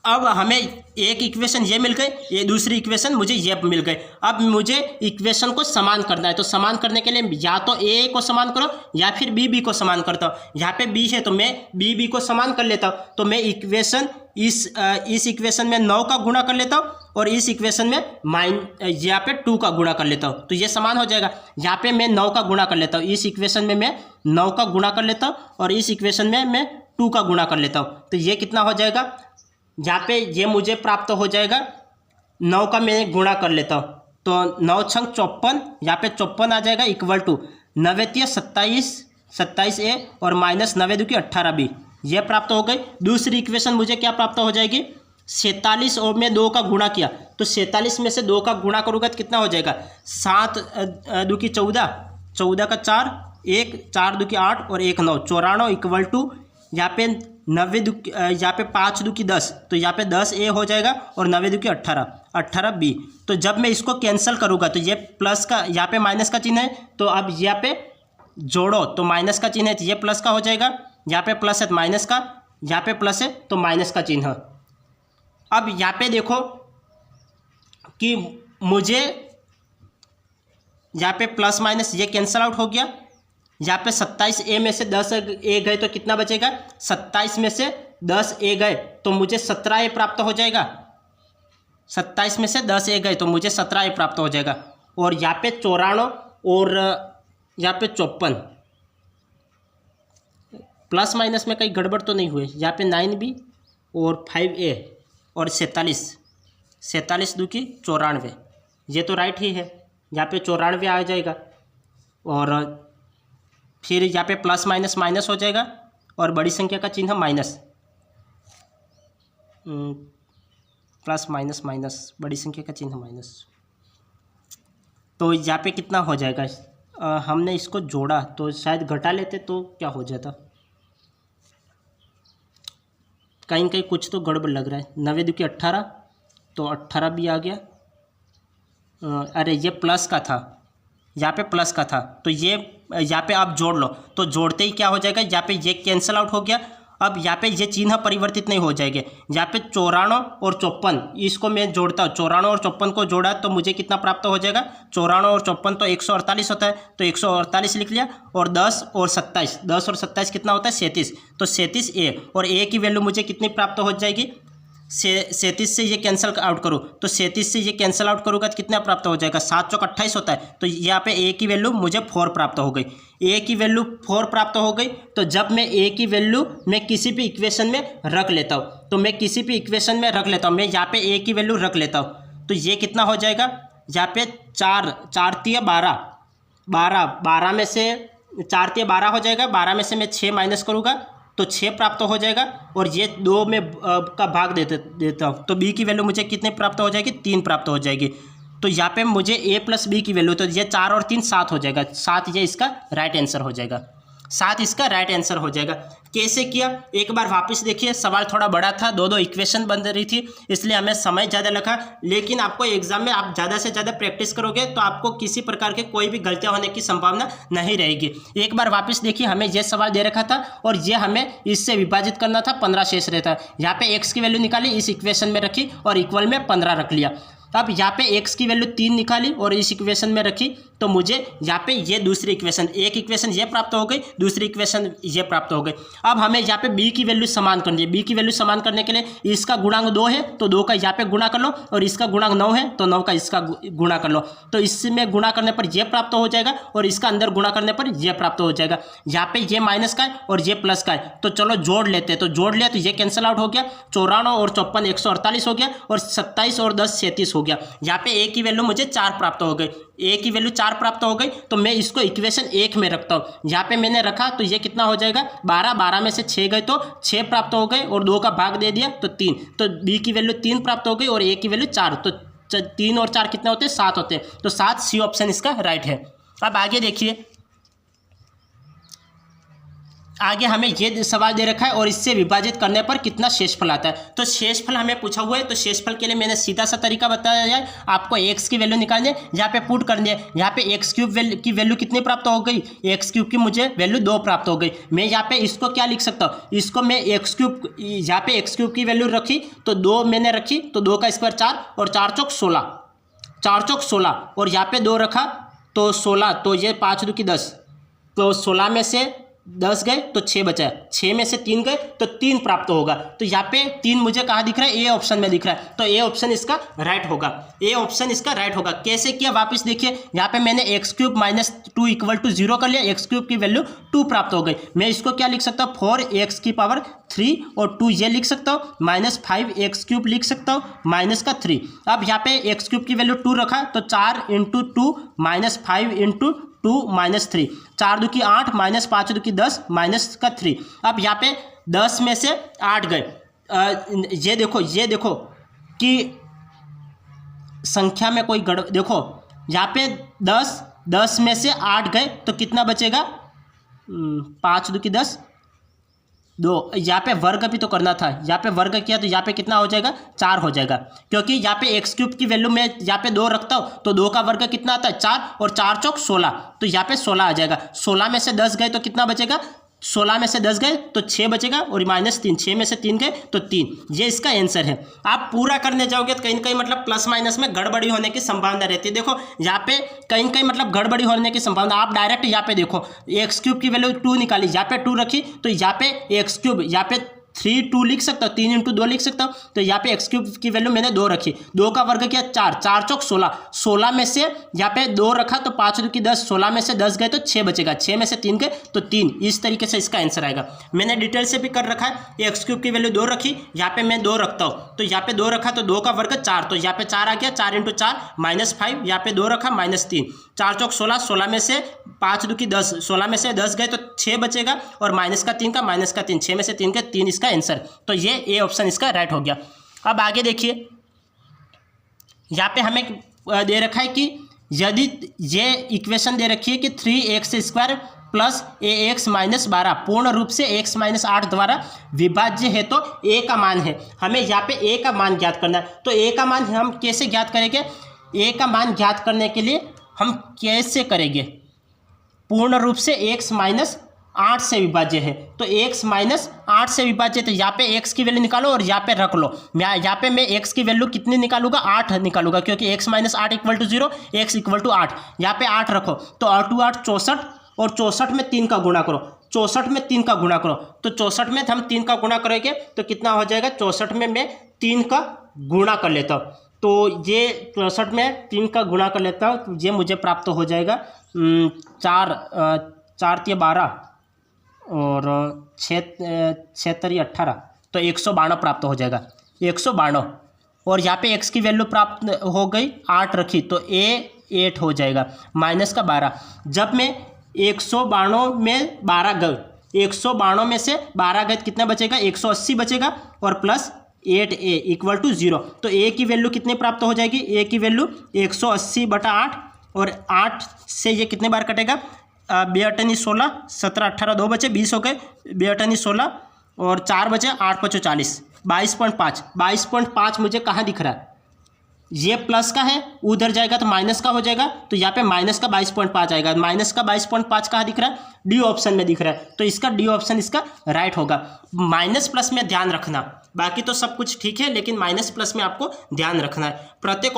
अब हमें एक इक्वेशन ये मिल गई, ये दूसरी इक्वेशन मुझे ये मिल गई। अब मुझे इक्वेशन को समान करना है, तो समान करने के लिए या तो ए को समान करो या फिर बी को समान करता हूँ। यहाँ पे बी है तो मैं बी को समान कर लेता हूँ, तो मैं इक्वेशन इस इक्वेशन में 9 का गुणा कर लेता हूँ, और इस इक्वेशन में यहाँ पे 2 का गुणा कर लेता हूँ, तो ये समान हो जाएगा। यहाँ पे मैं 9 का गुणा कर लेता हूँ, इस इक्वेशन में मैं 9 का गुणा कर लेता हूँ, और इस इक्वेशन में मैं 2 का गुणा कर लेता हूँ, तो ये कितना हो जाएगा, यहाँ पे ये मुझे प्राप्त हो जाएगा। 9 का मैं गुणा कर लेता हूँ, तो 9 × 6 = 54, यहाँ पे 54 आ जाएगा, इक्वल टू 9 × 3 = 27a, और माइनस 9 × 2 = 18b, ये प्राप्त हो गई। दूसरी इक्वेशन मुझे क्या प्राप्त हो जाएगी, 47, और मैं 2 का गुणा किया, तो 47 में से 2 का गुणा करूँगा तो कितना हो जाएगा, 7 × 2 = 14, 14 का 4, 1 4 × 2 = 8, और 1 9, 94 इक्वल टू यहाँ पे 90 यहाँ पे 5 दूकी 10, तो यहाँ पे 10A हो जाएगा और 90 दूकी 18B। तो जब मैं इसको कैंसिल करूँगा तो ये प्लस का, यहाँ पे माइनस का चिन्ह है, तो अब यहाँ पे जोड़ो तो माइनस का चिन्ह है तो ये प्लस का हो जाएगा, यहाँ पे प्लस है तो माइनस का, यहाँ पे प्लस है तो माइनस का चिन्ह। अब यहाँ पे देखो कि मुझे यहाँ पे प्लस माइनस ये कैंसिल आउट हो गया। यहाँ पे 27A में से 10A गए तो कितना बचेगा, 27 में से 10A गए तो मुझे 17A प्राप्त हो जाएगा। 27 में से 10A गए तो मुझे 17A प्राप्त हो जाएगा। और यहाँ पे 94 और यहाँ पे 54, प्लस माइनस में कहीं गड़बड़ तो नहीं हुई। यहाँ पे 9B और 5A और 47 दूकी 94, ये तो राइट ही है। यहाँ पे 94 आ जाएगा और फिर यहाँ पे प्लस माइनस माइनस हो जाएगा और बड़ी संख्या का चिन्ह माइनस, प्लस माइनस माइनस, बड़ी संख्या का चिन्ह माइनस। तो यहाँ पे कितना हो जाएगा, हमने इसको जोड़ा तो शायद घटा लेते तो क्या हो जाता, कहीं कहीं कुछ तो गड़बड़ लग रहा है। 90 दूकी 18 तो 18 भी आ गया। अरे ये प्लस का था, यहाँ पे प्लस का था, तो ये यहाँ पे आप जोड़ लो तो जोड़ते ही क्या हो जाएगा, यहाँ पे ये कैंसिल आउट हो गया। अब यहाँ पे ये चिन्ह परिवर्तित नहीं हो जाएंगे। यहाँ पे 94 और 54, इसको मैं जोड़ता हूँ, 94 और 54 को जोड़ा तो मुझे कितना प्राप्त हो जाएगा, 94 और 54 तो 148 होता है, तो 148 लिख लिया। और 10 और 27 कितना होता है, 37, तो 37A, और A की वैल्यू मुझे कितनी प्राप्त हो जाएगी, 37 से ये कैंसिल आउट करूँ तो 37 से ये कैंसिल आउट करूँगा तो कितना प्राप्त हो जाएगा, 7 चौक 28 होता है। तो यहाँ पे A की वैल्यू मुझे 4 प्राप्त हो गई। A की वैल्यू 4 प्राप्त हो गई। तो जब मैं A की वैल्यू मैं किसी भी इक्वेशन में रख लेता हूँ, तो मैं किसी भी इक्वेशन में रख लेता हूँ, मैं यहाँ पे A की वैल्यू रख लेता हूँ, तो ये कितना हो जाएगा, यहाँ पे 4 तिया 12 में से 4 तिया 12 हो जाएगा। 12 में से मैं 6 माइनस करूँगा तो 6 प्राप्त हो जाएगा। और ये 2 में का भाग देता हूँ तो B की वैल्यू मुझे कितने प्राप्त हो जाएगी, 3 प्राप्त हो जाएगी। तो यहाँ पे मुझे A प्लस B की वैल्यू, तो ये 4 और 3 7 हो जाएगा, 7 ये इसका राइट आंसर हो जाएगा, 7 इसका राइट आंसर हो जाएगा। कैसे किया, एक बार वापस देखिए, सवाल थोड़ा बड़ा था, 2 इक्वेशन बन रही थी, इसलिए हमें समय ज़्यादा लगा। लेकिन आपको एग्जाम में आप ज़्यादा से ज़्यादा प्रैक्टिस करोगे तो आपको किसी प्रकार के कोई भी गलतियां होने की संभावना नहीं रहेगी। एक बार वापस देखिए, हमें यह सवाल दे रखा था और ये हमें इससे विभाजित करना था, 15 शेष रहता है। यहाँ पे x की वैल्यू निकाली, इस इक्वेशन में रखी और इक्वल में 15 रख लिया। अब यहाँ पे x की वैल्यू 3 निकाली और इस इक्वेशन में रखी, तो मुझे यहाँ पे ये दूसरी इक्वेशन, एक इक्वेशन ये प्राप्त हो गई, दूसरी इक्वेशन ये प्राप्त हो गई। अब हमें यहाँ पे b की वैल्यू समान करनी है। b की वैल्यू समान करने के लिए इसका गुणांक 2 है तो 2 का यहाँ पे गुणा कर लो, और इसका गुणांक 9 है तो 9 का इसका गुणा कर लो। तो इसमें गुणा करने पर ये प्राप्त हो जाएगा और इसका अंदर गुणा करने पर यह प्राप्त हो जाएगा। यहाँ पे ये माइनस का है और ये प्लस का है, तो चलो जोड़ लेते हैं। तो जोड़ लिया तो ये कैंसिल आउट हो गया, 94 और 54 148 हो गया, और 27 और 10 37 हो गया। यहाँ पे A की वैल्यू मुझे 4 प्राप्त हो गई। A की वैल्यू 4 प्राप्त हो गई तो मैं इसको इक्वेशन 1 में रखता हूँ। यहाँ पे मैंने रखा तो ये कितना हो जाएगा, 12 में से 6 गए तो 6 प्राप्त हो गए और 2 का भाग दे दिया तो 3। तो B की वैल्यू 3 प्राप्त हो गई और A की वैल्यू 4, तो 3 और 4 कितने होते हैं, 7 होते हैं। तो 7 C ऑप्शन इसका राइट है। अब आगे देखिए, आगे हमें ये सवाल दे रखा है और इससे विभाजित करने पर कितना शेषफल आता है। तो शेषफल हमें पूछा हुआ है, तो शेषफल के लिए मैंने सीधा सा तरीका बताया जाए, आपको x की वैल्यू निकालनी है, यहाँ पे पुट करनी है। यहाँ पे x क्यूब की वैल्यू कितनी प्राप्त हो गई, x क्यूब की मुझे वैल्यू 2 प्राप्त हो गई। मैं यहाँ पे इसको क्या लिख सकता हूँ, इसको मैं x क्यूब, यहाँ पे x क्यूब की वैल्यू रखी तो 2 मैंने रखी, तो 2 का स्क्वायर 4 और 4 चौक 16, 4 चौक 16, और यहाँ पे 2 रखा तो 16, तो ये 5 दूकी 10, तो 16 में से 10 गए तो 6 बचा, 6 में से 3 गए तो 3 प्राप्त होगा। तो यहाँ पे 3 मुझे कहाँ दिख रहा है, ए ऑप्शन में दिख रहा है, तो ए ऑप्शन इसका राइट होगा। ए ऑप्शन इसका राइट होगा। कैसे किया, वापस देखिए, यहाँ पे मैंने x cube minus 2 equal to 0 कर लिया, x क्यूब की वैल्यू 2 प्राप्त हो गई। मैं इसको क्या लिख सकता हूँ, 4x की पावर 3 और 2 ये लिख सकता हूँ, माइनस 5x क्यूब लिख सकता हूँ, माइनस का 3। अब यहाँ पे x क्यूब की वैल्यू 2 रखा तो 4 into 2 minus 5 into 2 minus 3, 4 दूकी 8 minus 5 दूकी 10 minus का 3। अब यहाँ पे 10 में से 8 गए, ये देखो कि संख्या में कोई गड़, देखो यहाँ पे 10 में से 8 गए तो कितना बचेगा, 5 दूकी 10 2, यहाँ पे वर्ग भी तो करना था, यहाँ पे वर्ग किया तो यहाँ पे कितना हो जाएगा 4 हो जाएगा, क्योंकि यहाँ पे एक्स क्यूब की वैल्यू मैं यहाँ पे 2 रखता हूँ तो 2 का वर्ग कितना आता है 4 और 4 चौक 16, तो यहाँ पे 16 आ जाएगा। 16 में से 10 गए तो कितना बचेगा, 16 में से 10 गए तो 6 बचेगा और -3, 6 में से 3 गए तो 3। ये इसका आंसर है। आप पूरा करने जाओगे तो कहीं ना कहीं मतलब प्लस माइनस में गड़बड़ी होने की संभावना रहती है। देखो यहाँ पे कहीं ना कहीं मतलब गड़बड़ी होने की संभावना, आप डायरेक्ट यहाँ पे देखो एक्स क्यूब की वैल्यू 2 निकाली, यहाँ पे 2 रखी तो यहाँ पे एक्स क्यूब, यहाँ पे 3 2 लिख सकता हूँ, 3 × 2 लिख सकता हूँ, तो यहाँ पे एक्स क्यूब की वैल्यू मैंने 2 रखी, 2 का वर्ग किया 4, 4 चौक 16, 16 में से यहाँ पे 2 रखा तो 5 2 की 10, 16 में से 10 गए तो 6 बचेगा, 6 में से 3 गए तो 3। इस तरीके से इसका आंसर आएगा। मैंने डिटेल से भी कर रखा है। एक्स क्यूब की वैल्यू 2 रखी, यहाँ पे मैं 2 रखता हूँ तो यहाँ पे 2 रखा तो 2 का वर्ग 4, तो यहाँ पे 4 आ गया, 4 × 4 -5, यहाँ पे 2 रखा -3, 4 चौक 16, 16 में से 5 2 की 10, 16 में से 10 गए तो 6 बचेगा और -3 का -3, 6 में से 3 गए 3 इसका आंसर। तो ये ए ऑप्शन इसका राइट हो गया। अब आगे देखिए, यहाँ पे हमें दे रखा है कि यदि ये इक्वेशन दे रखी है कि 3x² प्लस ax - 12 पूर्ण रूप से x - 8 द्वारा विभाज्य है तो a का मान है। हमें यहाँ पे a का मान ज्ञात करना है। तो a का मान हम कैसे ज्ञात करेंगे, a का मान ज्ञात करने के लिए हम कैसे करेंगे, पूर्ण रूप से x - 8 से विभाज्य है तो x - 8 से विभाज्य, तो यहाँ पे x की वैल्यू निकालो और यहाँ पे रख लो। यहाँ पे मैं x की वैल्यू कितनी निकालूंगा, 8 निकालूंगा, क्योंकि x - 8 = 0, x = 8, यहाँ पे 8 रखो तो 8 × 8 64 और 64 में 3 का गुणा करो, 64 में 3 का गुणा करो, तो 64 में हम 3 का गुणा करेंगे तो कितना हो जाएगा, 64 में मैं 3 का गुणा कर लेता हूँ, तो ये 64 में 3 का गुणा कर लेता हूँ, तो ये मुझे प्राप्त हो जाएगा 4 × 12 और 6 × 18, तो 192 प्राप्त हो जाएगा, 192। और यहाँ पे x की वैल्यू प्राप्त हो गई 8 रखी तो a 8 हो जाएगा, -12। जब मैं 192 में 12 गए, 192 में से 12 गए कितना बचेगा, 180 बचेगा और प्लस 8a = 0, तो a की वैल्यू कितनी प्राप्त हो जाएगी, a की वैल्यू 180/8 और 8 से ये कितने बार कटेगा, 2 × 8 = 16, 17 18 2 बचे 20 हो गए, 2 × 8 = 16 और 4 बचे, 8 × 5 = 40, 22.5, 22.5 मुझे कहाँ दिख रहा है, ये प्लस का है, उधर जाएगा तो माइनस का हो जाएगा, तो यहाँ पे माइनस का 22.5 आएगा, माइनस का 22.5 कहाँ दिख रहा है, डी ऑप्शन में दिख रहा है, तो इसका डी ऑप्शन इसका राइट होगा। माइनस प्लस में ध्यान रखना, बाकी तो सब कुछ ठीक है लेकिन माइनस प्लस में आपको ध्यान रखना है। प्रत्येक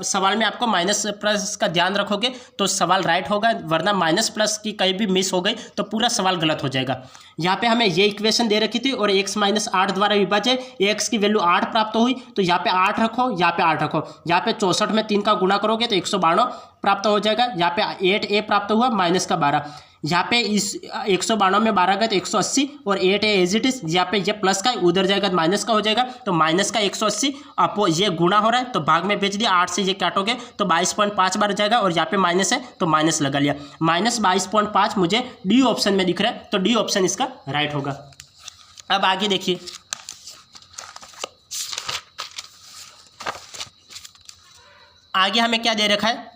सवाल में आपको माइनस प्लस का ध्यान रखोगे तो सवाल राइट होगा, वरना माइनस प्लस की कहीं भी मिस हो गई तो पूरा सवाल गलत हो जाएगा। यहाँ पे हमें ये इक्वेशन दे रखी थी और x - 8 द्वारा विभाज्य, x की वैल्यू 8 प्राप्त हुई तो यहाँ पे 8 रखो, यहाँ पे 8 रखो, यहाँ पे 64 में 3 का गुणा करोगे तो 192 प्राप्त हो जाएगा, यहाँ पे 8a प्राप्त हुआ -12, यहाँ पे इस 192 में 12 गए तो 180 और 8a एज इट इज, यहाँ पे ये प्लस का उधर जाएगा तो माइनस का हो जाएगा, तो माइनस का 180 आपको ये गुणा हो रहा है तो भाग में भेज दिया, 8 से ये काटोगे तो 22.5 बार जाएगा और यहाँ पे माइनस है तो माइनस लगा लिया, -22.5 मुझे डी ऑप्शन में दिख रहा है, तो डी ऑप्शन इसका राइट होगा। अब आगे देखिए, आगे हमें क्या दे रखा है,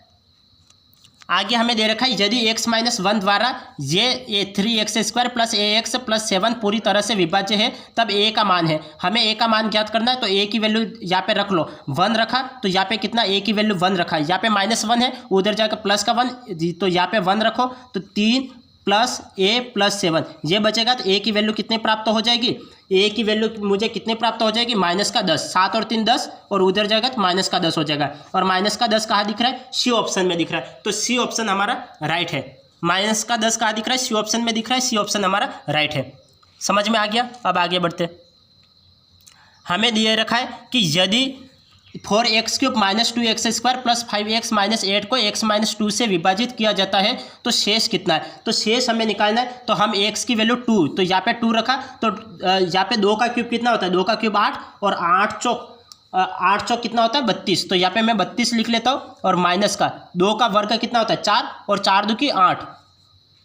आगे हमें दे रखा है यदि x - 1 द्वारा ये 3x² प्लस ax प्लस 7 पूरी तरह से विभाज्य है तब a का मान है। हमें a का मान ज्ञात करना है तो a की वैल्यू यहाँ पे रख लो, 1 रखा तो यहाँ पे कितना, a की वैल्यू 1 रखा है, यहाँ पे -1 है उधर जाकर प्लस का 1 तो यहाँ पे 1 रखो तो 3 + a + 7 ये बचेगा, तो a की वैल्यू कितनी प्राप्त हो जाएगी, a की वैल्यू मुझे कितनी प्राप्त हो जाएगी, -10, 7 और 3 10 और उधर जाएगा तो -10 हो जाएगा, और -10 कहाँ दिख रहा है, सी ऑप्शन में दिख रहा है, तो सी ऑप्शन हमारा राइट है। -10 कहाँ दिख रहा है, सी ऑप्शन में दिख रहा है, सी ऑप्शन हमारा राइट है। समझ में आ गया। अब आगे बढ़ते, हमें दिए रखा है कि यदि 4x³ - 2x² प्लस 5x - 8 को x - 2 से विभाजित किया जाता है तो शेष कितना है, तो शेष हमें निकालना है, तो हम x की वैल्यू 2, तो यहाँ पे 2 रखा तो यहाँ पे 2 का क्यूब कितना होता है, 2 का क्यूब 8 और 8 चौक कितना होता है 32, तो यहाँ पे मैं 32 लिख लेता हूँ, और माइनस का 2 का वर्ग कितना होता है 4 और 4 2 की 8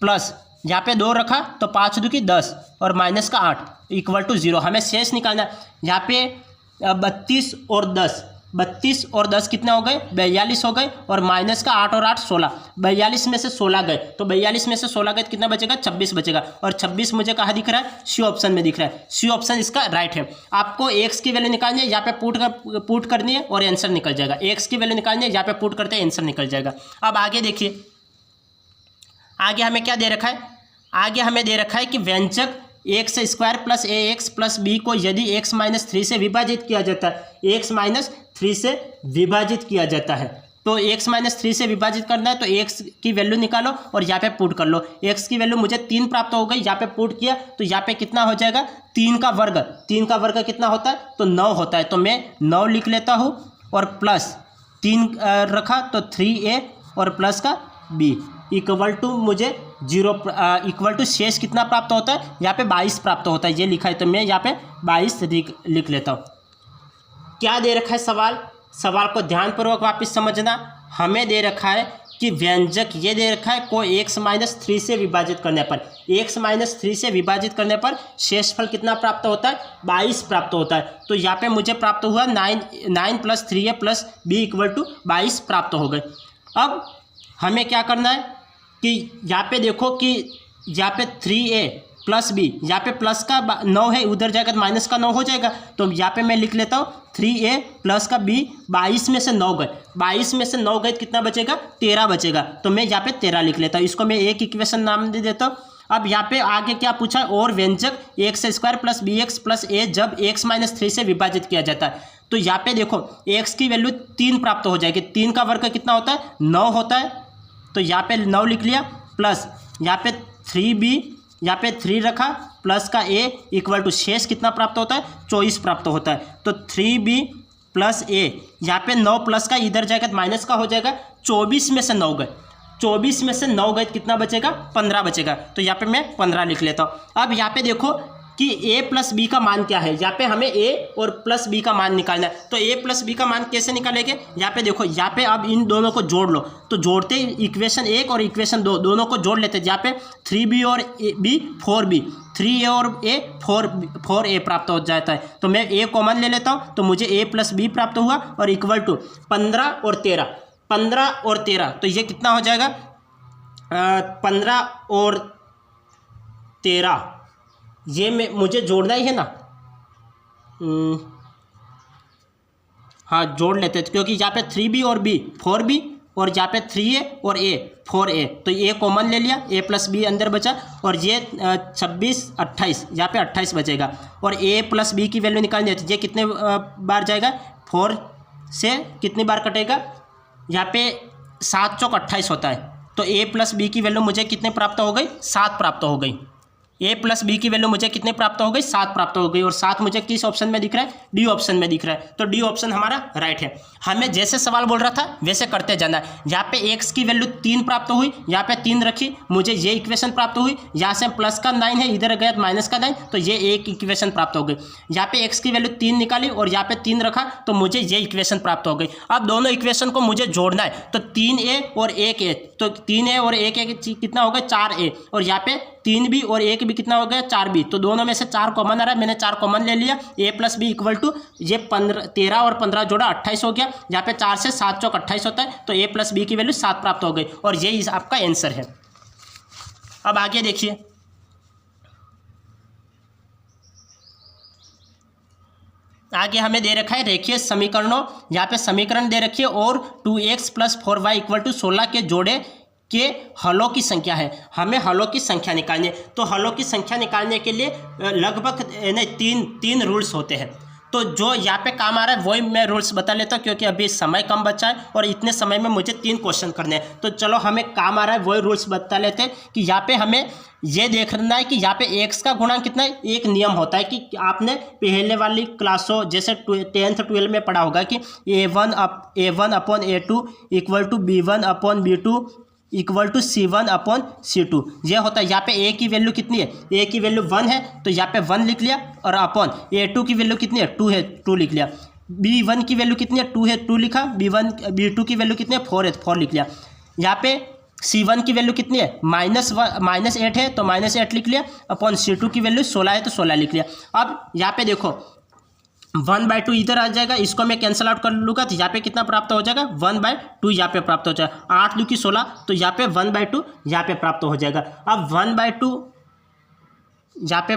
प्लस यहाँ पे 2 रखा तो 5 2 की 10 और माइनस का 8 = 0। हमें शेष निकालना है, यहाँ पे 32 और 10 32 और 10 कितने हो गए, 42 हो गए, और माइनस का 8 और 8 16, 42 में से 16 गए, तो 42 में से 16 गए तो कितना बचेगा, 26 बचेगा, और 26 मुझे कहाँ दिख रहा है, सी ऑप्शन में दिख रहा है, सी ऑप्शन इसका राइट है। आपको एक्स की वैल्यू निकालनी है, यहाँ पे पुट करनी है और आंसर निकल जाएगा, एक्स की वैल्यू निकालनी है, यहाँ पे पुट करते हैं आंसर निकल जाएगा। अब आगे देखिए, आगे हमें क्या दे रखा है, आगे हमें दे रखा है कि व्यंजक एक्स स्क्वायर प्लस ए एक्स प्लस बी को यदि एक्स माइनस 3 से विभाजित किया जाता है, एक्स माइनस 3 से विभाजित किया जाता है, तो एक्स माइनस 3 से विभाजित करना है, तो एक्स की वैल्यू निकालो और यहाँ पे पुट कर लो। एक्स की वैल्यू मुझे 3 प्राप्त हो गई, यहाँ पे पुट किया तो यहाँ पे कितना हो जाएगा, 3 का वर्ग, 3 का वर्ग कितना होता है, तो 9 होता है, तो मैं 9 लिख लेता हूँ, और प्लस 3 रखा तो 3a और प्लस का b इक्वल टू मुझे 0 इक्वल टू शेष कितना प्राप्त होता है, यहाँ पे 22 प्राप्त होता है, ये लिखा है, तो मैं यहाँ पे 22 लिख लेता हूँ। क्या दे रखा है सवाल, सवाल को ध्यानपूर्वक वापस समझना। हमें दे रखा है कि व्यंजक ये दे रखा है को एक्स माइनस 3 से विभाजित करने पर, एक्स माइनस 3 से विभाजित करने पर शेषफल कितना प्राप्त होता है, 22 प्राप्त होता है, तो यहाँ पे मुझे प्राप्त हुआ 9 plus 3a plus b equal to 22 प्राप्त हो गए। अब हमें क्या करना है कि यहाँ पे देखो कि यहाँ पे 3a प्लस b, यहाँ पे प्लस का 9 है, उधर जाएगा तो माइनस का 9 हो जाएगा, तो यहाँ पे मैं लिख लेता हूँ 3a प्लस का b, 22 में से 9 गए, 22 में से 9 गए कितना बचेगा, 13 बचेगा, तो मैं यहाँ पे 13 लिख लेता हूँ, इसको मैं एक इक्वेशन नाम दे देता हूँ। अब यहाँ पे आगे क्या पूछा, और व्यंजक x square plus b x plus a जब एक्स माइनस 3 से विभाजित किया जाता है, तो यहाँ पे देखो एक्स की वैल्यू 3 प्राप्त हो जाएगी, 3 का वर्ग कितना होता है, 9 होता है, तो यहाँ पे 9 लिख लिया, प्लस यहाँ पे 3b, यहाँ पे 3 रखा, प्लस का a इक्वल टू शेष कितना प्राप्त होता है, 24 प्राप्त होता है, तो 3b प्लस a, यहाँ पे 9 प्लस का इधर जाएगा तो माइनस का हो जाएगा, 24 में से 9 गए, 24 में से 9 गए कितना बचेगा, 15 बचेगा, तो यहाँ पे मैं 15 लिख लेता हूँ। अब यहाँ पे देखो कि a प्लस बी का मान क्या है, यहाँ पे हमें a और प्लस बी का मान निकालना है, तो a प्लस बी का मान कैसे निकालेंगे, यहाँ पे देखो, यहाँ पे अब इन दोनों को जोड़ लो, तो जोड़ते इक्वेशन 1 और इक्वेशन 2 दोनों को जोड़ लेते हैं, यहाँ पे 3b और b 4b, 3a और a 4a प्राप्त हो जाता है, तो मैं a कॉमन ले लेता हूँ, तो मुझे a प्लस बी प्राप्त हुआ, और इक्वल टू 15 और 13, 15 और 13, तो ये कितना हो जाएगा, 15 और 13, ये मुझे जोड़ना ही है ना, हाँ जोड़ लेते हैं, क्योंकि यहाँ पे 3b और b 4b, और यहाँ पे 3a और a 4a, तो ये कॉमन ले लिया, a प्लस बी अंदर बचा, और ये 26 28, यहाँ पे 28 बचेगा, और a प्लस बी की वैल्यू निकालनी है, तो ये कितने बार जाएगा, 4 से कितनी बार कटेगा, यहाँ पे 7 चौक 28 होता है, तो a प्लस बी की वैल्यू मुझे कितने प्राप्त हो गई, 7 प्राप्त हो गई, a प्लस बी की वैल्यू मुझे कितने प्राप्त हो गई, 7 प्राप्त हो गई, और 7 मुझे किस ऑप्शन में दिख रहा है, डी ऑप्शन में दिख रहा है, तो डी ऑप्शन हमारा राइट है। हमें जैसे सवाल बोल रहा था वैसे करते जाना है। यहाँ पे x की वैल्यू 3 प्राप्त हुई, यहाँ पे 3 रखी, मुझे ये इक्वेशन प्राप्त हुई, यहाँ से प्लस का 9 है, इधर गया माइनस का 9, तो ये एक इक्वेशन प्राप्त हो गई। यहाँ पे x की वैल्यू 3 निकाली और यहाँ पे 3 रखा, तो मुझे ये इक्वेशन प्राप्त हो गई। अब दोनों इक्वेशन को मुझे जोड़ना है, तो 3a और 1a, तो 3a और 1a कितना हो गया, 4a, और यहाँ पे 3b और 1b कितना हो गया, 4b, तो दोनों में से 4 कॉमन आ रहा है, मैंने 4 कॉमन ले लिया, a plus b equal to ये 13 और 15 जोड़ा 28 हो गया, यहाँ पे 4 से 7 चौक 28 होता है, तो a प्लस बी की वैल्यू 7 प्राप्त हो गई, और ये आपका आंसर है। अब आगे देखिए, आगे हमें दे रखा है रेखीय समीकरणों, यहाँ पे समीकरण दे रखी है, और 2x plus 4y equal to 16 के जोड़े के हलों की संख्या है। हमें हलों की संख्या निकालनी है, तो हलों की संख्या निकालने के लिए लगभग तीन रूल्स होते हैं, तो जो यहाँ पे काम आ रहा है वही मैं रूल्स बता लेता हूँ, क्योंकि अभी समय कम बचा है और इतने समय में मुझे 3 क्वेश्चन करने हैं, तो चलो हमें काम आ रहा है वही रूल्स बता लेते हैं कि यहाँ पे हमें ये देखना है कि यहाँ पे x का गुणांक कितना है। एक नियम होता है कि आपने पहले वाली क्लासों जैसे 10th 12 में पढ़ा होगा कि a1 upon a2 equal to b1 upon b2 equal to c1 upon c2, ये होता है। यहाँ पे a की वैल्यू कितनी है, a की वैल्यू 1 है, तो यहाँ पे 1 लिख लिया, और अपॉन a2 की वैल्यू कितनी है, 2 है, 2 लिख लिया। b1 की वैल्यू कितनी है, 2 है, 2 लिखा। b2 की वैल्यू कितनी है, 4 है, 4 लिख लिया। यहाँ पे c1 की वैल्यू कितनी है, -8 है, तो -8 लिख लिया, अपॉन c2 की वैल्यू 16 है, तो 16 लिख लिया। अब यहाँ पे देखो 1/2 इधर आ जाएगा, इसको मैं कैंसिल आउट कर लूँगा तो यहाँ पे कितना प्राप्त हो जाएगा 1/2 यहाँ पे प्राप्त हो जाएगा। 8 2 की 16, तो यहाँ पे 1/2 यहाँ पे प्राप्त हो जाएगा। अब 1/2 यहाँ पे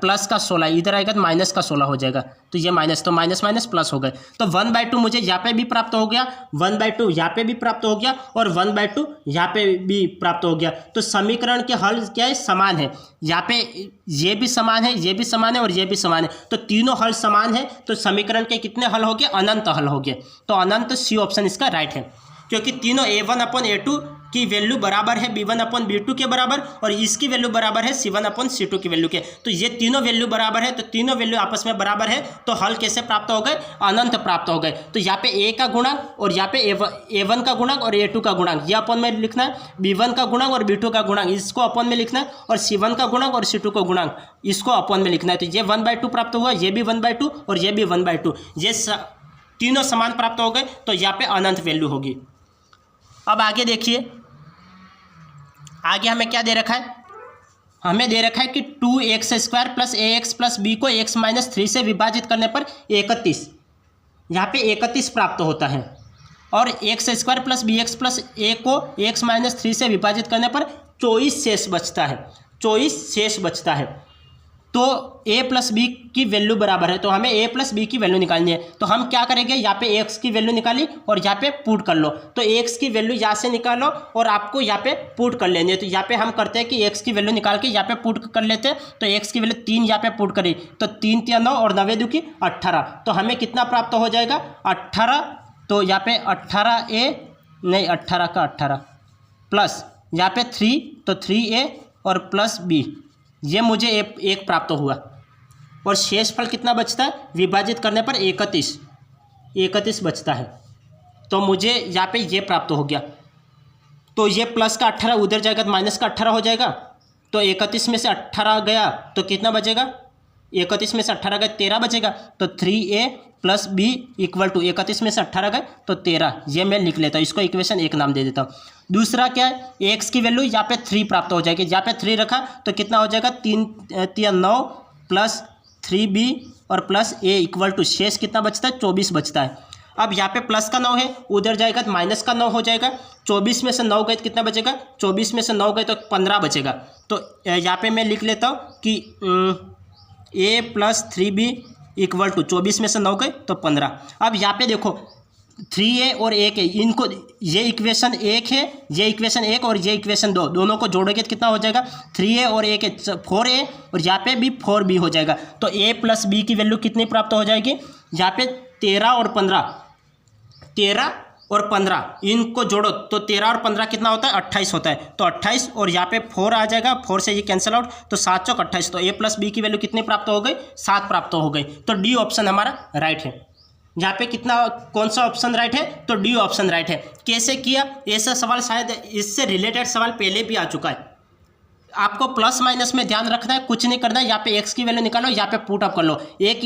प्लस का 16 इधर आएगा तो माइनस का 16 हो जाएगा, तो ये माइनस, तो माइनस माइनस प्लस हो गए, तो 1/2 मुझे यहाँ पे भी प्राप्त हो गया, 1/2 यहाँ पे भी प्राप्त हो गया और 1/2 यहाँ पे भी प्राप्त हो गया। तो समीकरण के हल क्या है, समान है। यहाँ पे ये भी समान है, ये भी समान है और ये भी समान है, तो तीनों हल समान है। तो समीकरण के कितने हल हो गए, अनंत हल हो गए। तो अनंत सी ऑप्शन इसका राइट है, क्योंकि तीनों A1/A2 की वैल्यू बराबर है B1/B2 के बराबर और इसकी वैल्यू बराबर है C1/C2 की वैल्यू के। तो ये तीनों वैल्यू बराबर है, तो तीनों वैल्यू आपस में बराबर है, तो हल कैसे प्राप्त हो गए, अनंत प्राप्त हो गए। तो यहाँ पे A का गुणक और यहाँ पे A1 का गुणक और A2 का गुणक, ये अपन में लिखना है। B1 का गुणक और B2 का गुणक, इसको अपन में लिखना है। और C1 का गुणक और C2 का गुणक, इसको अपन में लिखना है। तो ये 1/2 प्राप्त हुआ, ये भी 1/2 और ये भी 1/2, ये तीनों समान प्राप्त हो गए, तो यहाँ पे अनंत वैल्यू होगी। अब आगे देखिए, आगे हमें क्या दे रखा है, हमें दे रखा है कि 2x² + ax + b को x-3 से विभाजित करने पर 31, यहाँ पे 31 प्राप्त होता है। और x² + bx + a को x-3 से विभाजित करने पर 24 शेष बचता है, 24 शेष बचता है। तो a + b की वैल्यू बराबर है, तो हमें a + b की वैल्यू निकालनी है। तो हम क्या करेंगे, यहाँ पे x की वैल्यू निकाली और यहाँ पे पुट कर लो। तो x की वैल्यू यहाँ से निकालो और आपको यहाँ पे पुट कर लेनी है। तो यहाँ पे हम करते हैं कि x की वैल्यू निकाल के यहाँ पे पुट कर लेते हैं। तो x की वैल्यू 3 यहाँ पे पुट करी, तो 3 × 9 और 9 2 की 18, तो हमें कितना प्राप्त हो जाएगा 18। तो यहाँ पे 18a नहीं 18 का 18 प्लस यहाँ पे 3, तो 3a और प्लस b, ये मुझे एक प्राप्त हुआ। और शेषफल कितना बचता है, विभाजित करने पर 31 बचता है। तो मुझे यहाँ पे ये प्राप्त हो गया। तो ये प्लस का 18 उधर जाएगा तो माइनस का 18 हो जाएगा। तो 31 में से 18 गया तो कितना बचेगा, 31 में से 18 गए 13 बचेगा। तो 3a + b = 31 में से 18 गए तो 13, ये मैं लिख लेता हूँ, इसको इक्वेशन 1 नाम दे देता हूँ। दूसरा क्या है, x की वैल्यू यहाँ पे 3 प्राप्त हो जाएगी। यहाँ पे 3 रखा तो कितना हो जाएगा 3 × 9 + 3b और प्लस a = शेष कितना बचता है 24 बचता है। अब यहाँ पे प्लस का 9 है, उधर जाएगा तो माइनस का 9 हो जाएगा। 24 में से 9 गए तो कितना बचेगा, 24 में से 9 गए तो 15 बचेगा। तो यहाँ पे मैं लिख लेता हूँ कि a + 3b = 24 में से 9 गए तो 15। अब यहाँ पे देखो 3a और 1 है, इनको ये इक्वेशन 1 है, ये इक्वेशन 1 और ये इक्वेशन 2, दोनों को जोड़ोगे तो कितना हो जाएगा 3a और 1 है 4a और यहाँ पे भी 4b हो जाएगा। तो a + b की वैल्यू कितनी प्राप्त हो जाएगी, यहाँ पे 13 और 15 इनको जोड़ो तो 13 और 15 कितना होता है 28 होता है। तो 28 और यहाँ पे 4 आ जाएगा, 4 से ये कैंसिल आउट, तो 7 × 28, तो a + b की वैल्यू कितनी प्राप्त हो गई 7 प्राप्त हो गई। तो डी ऑप्शन हमारा राइट है। यहाँ पे कितना, कौन सा ऑप्शन राइट है, तो डी ऑप्शन राइट है। कैसे किया, ऐसा सवाल शायद इससे रिलेटेड सवाल पहले भी आ चुका है। आपको प्लस माइनस में ध्यान रखना है, कुछ नहीं करना है। यहाँ पे x की वैल्यू निकालो, यहाँ पे पुट अप कर लो, एक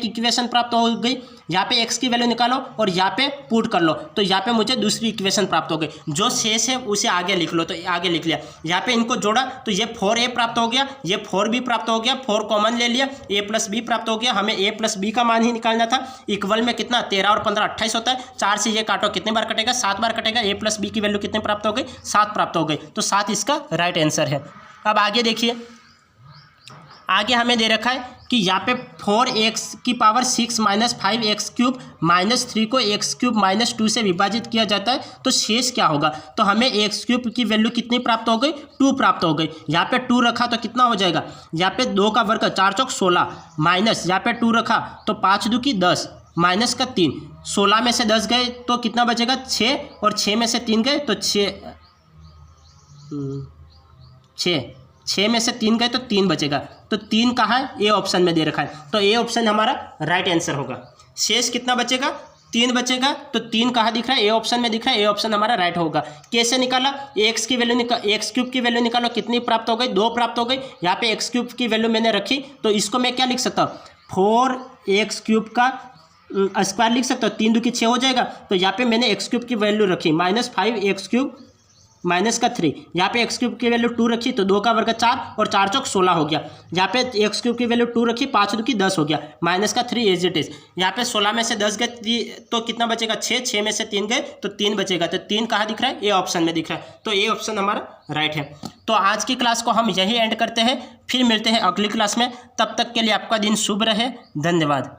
इक्वेशन प्राप्त हो गई। यहाँ पे x की वैल्यू निकालो और यहाँ पे पुट कर लो, तो यहाँ पे मुझे दूसरी इक्वेशन प्राप्त हो गई। जो शेष है उसे आगे लिख लो, तो आगे लिख लिया। यहाँ पे इनको जोड़ा तो ये 4a प्राप्त हो गया, ये 4b प्राप्त हो गया, 4 कॉमन ले लिया, a + b प्राप्त हो गया। हमें a + b का मान ही निकालना था। इक्वल में कितना 13 और 15 28 होता है, 4 से ये काटो कितने बार कटेगा 7 बार कटेगा। a + b की वैल्यू कितने प्राप्त हो गई 7 प्राप्त हो गई, तो 7 इसका राइट आंसर है। अब आगे देखिए, आगे हमें दे रखा है कि यहाँ पे 4x⁶ - 5x³ - 3 को x³ - 2 से विभाजित किया जाता है, तो शेष क्या होगा। तो हमें x³ की वैल्यू कितनी प्राप्त हो गई 2 प्राप्त हो गई। यहाँ पे 2 रखा तो कितना हो जाएगा, यहाँ पे 2 का वर्ग 4 × 16 माइनस यहाँ पे 2 रखा तो 5 × 2 की 10 माइनस का 3, 16 में से 10 गए तो कितना बचेगा 6 और 6 में से 3 गए तो 6 में से 3 गए तो 3 बचेगा। तो 3 कहाँ है, ए ऑप्शन में दे रखा है, तो ए ऑप्शन हमारा राइट आंसर होगा। शेष कितना बचेगा 3 बचेगा, तो 3 कहाँ दिख रहा है, ए ऑप्शन में दिख रहा है, ए ऑप्शन हमारा राइट होगा। कैसे निकाला, x की वैल्यू x³ की वैल्यू निकालो, कितनी प्राप्त हो गई 2 प्राप्त हो गई। यहाँ पे x³ की वैल्यू मैंने रखी, तो इसको मैं क्या लिख सकता हूँ 4x³ का स्क्वायर लिख सकता हूँ, 3 × 2 = 6 हो जाएगा। तो यहाँ पे मैंने x³ की वैल्यू रखी -5x³ माइनस का 3, यहाँ पे एक्स क्यूब की वैल्यू 2 रखी तो 2 का वर्ग 4 और 4 चौक 16 हो गया। यहाँ पे एक्स क्यूब की वैल्यू 2 रखी, 5 2 की 10 हो गया, माइनस का 3 एज इट इज। यहाँ पे 16 में से 10 गए तो कितना बचेगा 6, 6 में से 3 गए तो 3 बचेगा, तो 3 कहाँ दिख रहा है, ए ऑप्शन में दिख रहा है, तो ए ऑप्शन हमारा राइट है। तो आज की क्लास को हम यही एंड करते हैं, फिर मिलते हैं अगली क्लास में, तब तक के लिए आपका दिन शुभ रहे, धन्यवाद।